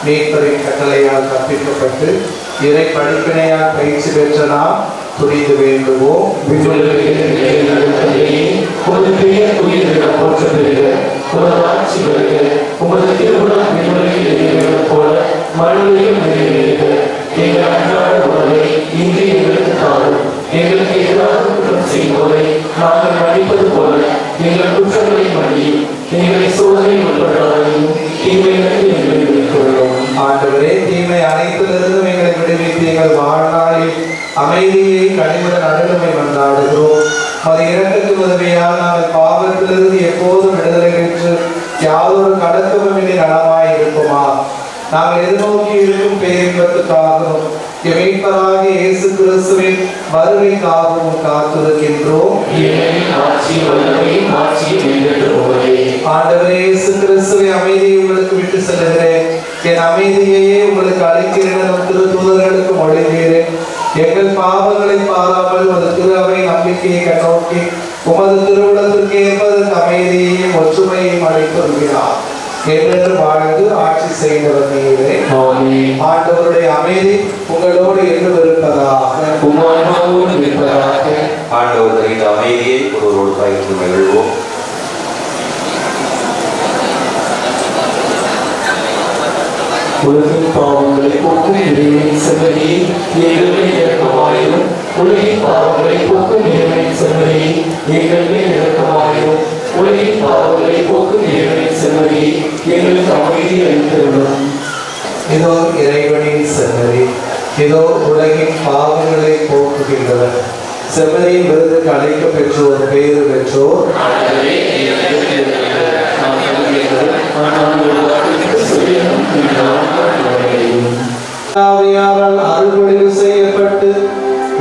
மீட்பரின் கட்டளையால் கற்பிக்கப்பட்டு இறை படிப்பினையால் பயிற்சி பெற்ற நாம் புரிந்து வேண்டுவோம். எங்களுக்கு எதிராக குற்றம் செய்வோரை நாங்கள் மன்னிப்பது போல எங்கள் குற்றங்களை மன்னியும், எங்களை சோதனை உட்படாதையும் தீமைகளுக்கு எங்களை விடுவித்துள்ளோம். ஆண்டவரே, தீமை அனைத்திலிருந்தும் எங்களை விடுவித்து எங்கள் வாழ்நாளில் அமைதியை கனிவுடன் அருளுமை மன்றாடுகிறோம். அது இரண்டுக்கு உதவியால் நாங்கள் பாவத்திலிருந்து எப்போதும் விடுதலை பெற்று யாதொரு கடக்கமின்றி நலமாய் இருப்போமா. நாங்கள் எதிர்நோக்கி இருக்கும் பேரின்பத்துக்காகவும் மீட்பராகிய இயேசு கிறிஸ்துவின் வருகைக்காகவும் காத்திருக்கின்றோம். ஆண்டவரே இயேசு கிறிஸ்துவின் அமைதியை உங்களுக்கு விட்டு செல்லுகிறேன், என் அமைதியையே உங்களுக்கு அளிக்கிறேன் திரு தூதர்களுக்கு மொழிகிறேன். எங்கள் பாவங்களை பாராமல் உமது திரு அவை நம்பிக்கையை கண்ணோக்கி உமது திருவுளத்திற்கு ஏற்பதற்கு அமைதியையும் ஒற்றுமையையும் அளித்திருக்கிறார். என்றென்று வாழ்ந்து ஆட்சி செய்தவர் நீரே. ஆண்டவருடைய அமைதி உங்களோடு என்று இருப்பதாக. ஆண்டவர் இந்த அமைதியை ஒருவரோடு பகிர்ந்து மகிழ்வோம். உலகின் பாவங்களை போக்கும் இறைவனின் செம்மறியே, எங்கள் மேல் இரக்கமாயிரும். உலகின் பாவங்களை போக்கும் இறைவனின் செம்மறியே, எங்கள் மேல் இரக்கமாயிரும். உலகின் பாவங்களை போக்கும் இறைவனின் செம்மறியே, எங்களுக்கு அமைதி அளித்தருளும். இதோ இறைவனின் செம்மறி, இதோ உலகின் பாவங்களை போக்குகின்றவர். செம்மறியின் விருதுக்கு அழைக்க பெற்றோர் பேறு பெற்றோர். அறுவடை செய்யப்பட்டு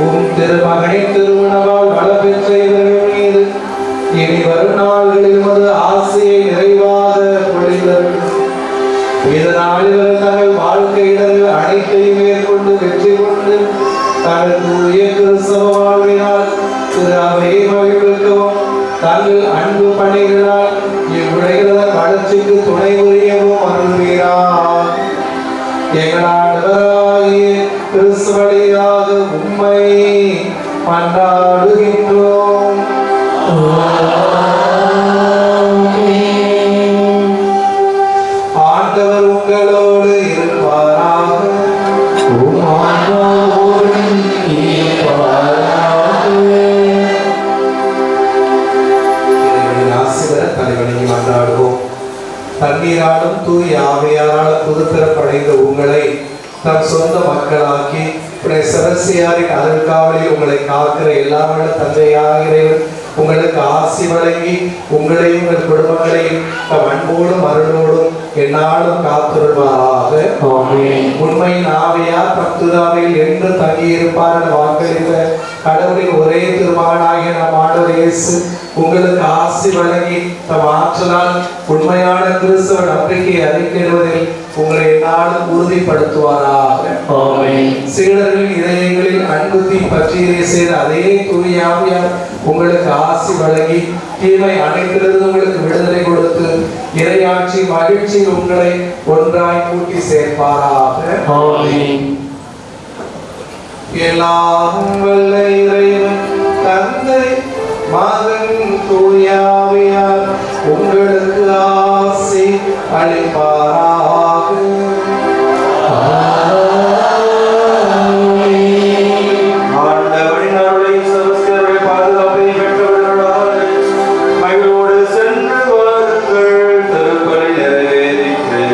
உம் திருமகனின் திருமணவால் நலப்பெற்ற இவர்கள் மீது இனி வரும் நாள்களில் உமது ஆசையை நிறைவாக பொழிந்தருளும். இதனால் இவர்கள் தங்கள் வாழ்க்கை இடங்கள் அனைத்தையும் மேற்கொண்டு வெற்றி கொண்டு தங்கள் தூய கிறிஸ்தவ வாழ்வினால் திரு அவையை மகிழ்விக்கவும் தங்கள் அன்பு பணிகளால் இவ்வுடைகள வளர்ச்சிக்கு துணை புரியவும் அருள்கிறார். எங்கள் ஆண்டவராகிய கிறிஸ்து வழியாக உம்மை மன்றாடுகின்றோம். ஆண்டவர் உங்களோடு இருப்பாராக. தலைவணங்கி மன்றாடுவோம். தண்ணீராலும் தூய் ஆவியாரால் புதுப்பிறப்படைந்த உங்களை தம் சொந்த மக்களாக்கி செபஸ்தியாரின் அருள்காவலில் உங்களை காக்கிற எல்லா தந்தையாகிறவர் உங்களுக்கு ஆசி வழங்கி உங்களையும் உங்கள் குடும்பங்களையும் அன்போடும் அருளோடும் என்னாலும் காத்திருவாராக. உண்மையின் ஆவியார் பத்துதாவில் என்று தங்கியிருப்பார் வாக்களித்த கடவுளின் ஒரே திருமகனாகிய நம் ஆண்டவர் இயேசு உங்களுக்கு ஆசி வழங்கி தம் ஆற்றலால் உண்மையான கிறிஸ்தவ நம்பிக்கையை அறிக்கையிடுவதில் உங்களை என்னாலும் உறுதிப்படுத்துவாராக. சீடர்களின் இதயங்களில் அன்பு தீ பற்றியதை செய்த அதே தூய ஆவியார் உங்களுக்கு ஆசி வழங்கி தீமை அனைத்திலிருந்து உங்களுக்கு விடுதலை கொடுத்து இறையாட்சி மகிழ்ச்சி உங்களை ஒன்றாய் கூட்டி சேர்ப்பாராக. எல்லாம் வல்ல இறைவன் தந்தை மகன் தூய ஆவியார் உங்களுக்கு ஆசி அளிப்பாராக. ஆண்டவரின் அருளையும் சமஸ்தருடைய பாதுகாப்பையும் பெற்றவர்களாக மகிழ்வோடு சென்று வாருங்கள். திருப்பலி நிறைவேறிற்று.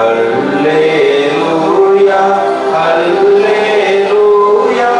அல்லேலூயா அல்லேலூயா.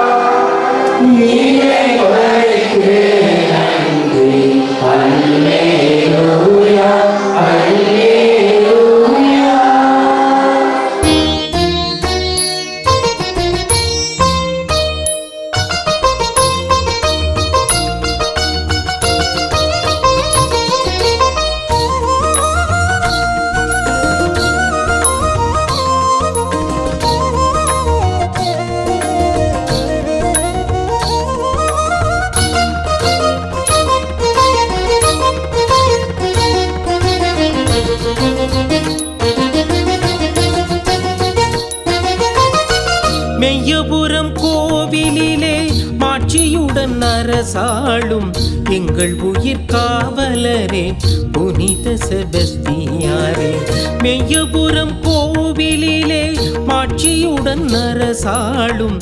மெய்யபுரம் கோவிலிலே மாட்சியுடன் அரசாளும் எங்கள் உயிர் காவலரே புனித செபஸ்தியாரே. மெய்யபுரம் கோவிலிலே மாட்சியுடன் அரசாளும்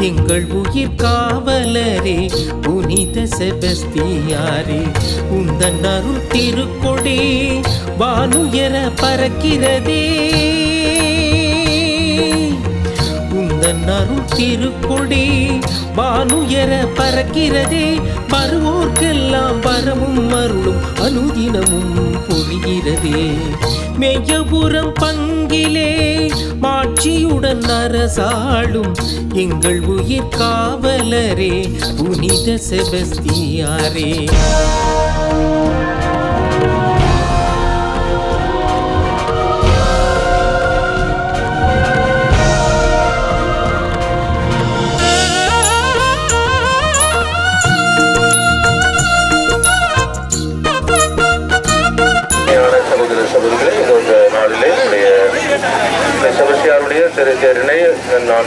எங்கள் உயிர் காவலரே புனித செபஸ்தியாரே. உந்தன் அருள் திருக்கொடே வானுயர பறக்கிறதே. உந்தன் அருள் திருக்கொடே வானுயர பறக்கிறதே. வருவோர்க்கெல்லாம் வரமும் அருளும் அனுதினமும் பொழிகிறதே. மெய்யபுரம் பங்கிலே மாட்சியுடன் அரசாளும் எங்கள் உயிர் காவலரே புனித செபஸ்தியாரே. செபஸ்தியாருடைய திருச்சேரினை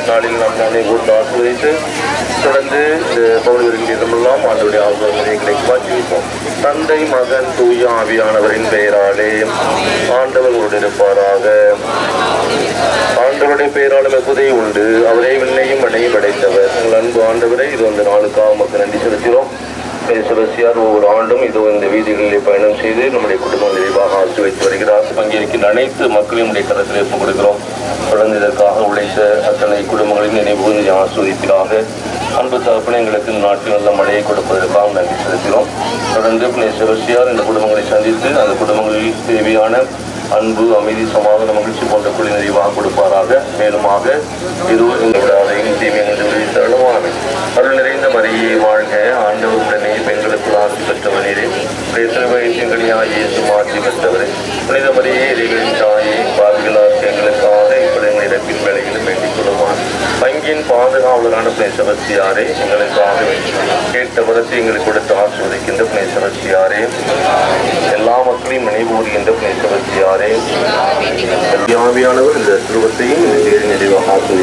நாளில் நாம் கூர்ந்து ஆசிர்வதித்து தொடர்ந்து பவுலிருக்கிறதெல்லாம் ஆண்டுடைய ஆசிரியர்களை வாஞ்சிப்போம். தந்தை மகன் தூய ஆவியானவரின் பெயராலே ஆண்டவர் இருப்பாராக. ஆண்டவருடைய பெயராலும் உதவி உண்டு. அவரே விண்ணையும் மண்ணையும் படைத்தவர். உங்கள் அன்பு ஆண்டவரை இது வந்து நாளுக்காக மக்கள் நன்றி செலுத்துகிறோம். செபஸ்தியார் ஒவ்வொரு ஆண்டும் இதோ இந்த வீதிகளிலே பயணம் செய்து நம்முடைய குடும்பம் நிறைவாக ஆசிர்வதித்து வருகிறார். பங்கேற்கின்ற அனைத்து மக்களையும் உடைய கருத்தில் ஒப்புக் கொடுக்கிறோம். தொடர்ந்து இதற்காக உழைத்த அத்தனை குடும்பங்களின் நினைவு ஆசிர்வதிப்பதாக. அன்பு தகப்பனை எங்களுக்கு இந்த நாட்டில் நல்ல மழையை கொடுப்பதற்காக நன்றி செலுத்துகிறோம். தொடர்ந்து செபஸ்தியார் இந்த குடும்பங்களை சந்தித்து அந்த குடும்பங்களில் தேவையான அன்பு, அமைதி, சமாதான, மகிழ்ச்சி போன்ற குழி நிறைவாக கொடுப்பாராக. மேலுமாக இது எங்களுடைய தீமையை தருணமாக அருள் நிறைந்த மரியை வாழ்க. ஆண்டவருடனே பெண்களுக்கு ஆசி பெற்றவனே வயசியங்களையாயே சுமாசி பெற்றவரே புனித மரியே இறைவனின் தாயே பாதுகாப்பு எங்களுக்காக இப்படி எங்களை இறப்பின் வேலைகளும் வேண்டிக் கொள்ளுவார். வங்கியின் பாதுகாவலரான செபஸ்தியாரே எங்களுக்காக கேட்ட வரத்தை எங்களுக்கு கொடுத்து ஆசிர்வதிக்கின்ற செபஸ்தியாரே, எல்லா மக்களையும் நினைவுறுகின்ற செபஸ்தியாரே, ஆவியானவர் இந்த திருவத்தையும் நிறைவாக ஆசிர்வதிப்பார்.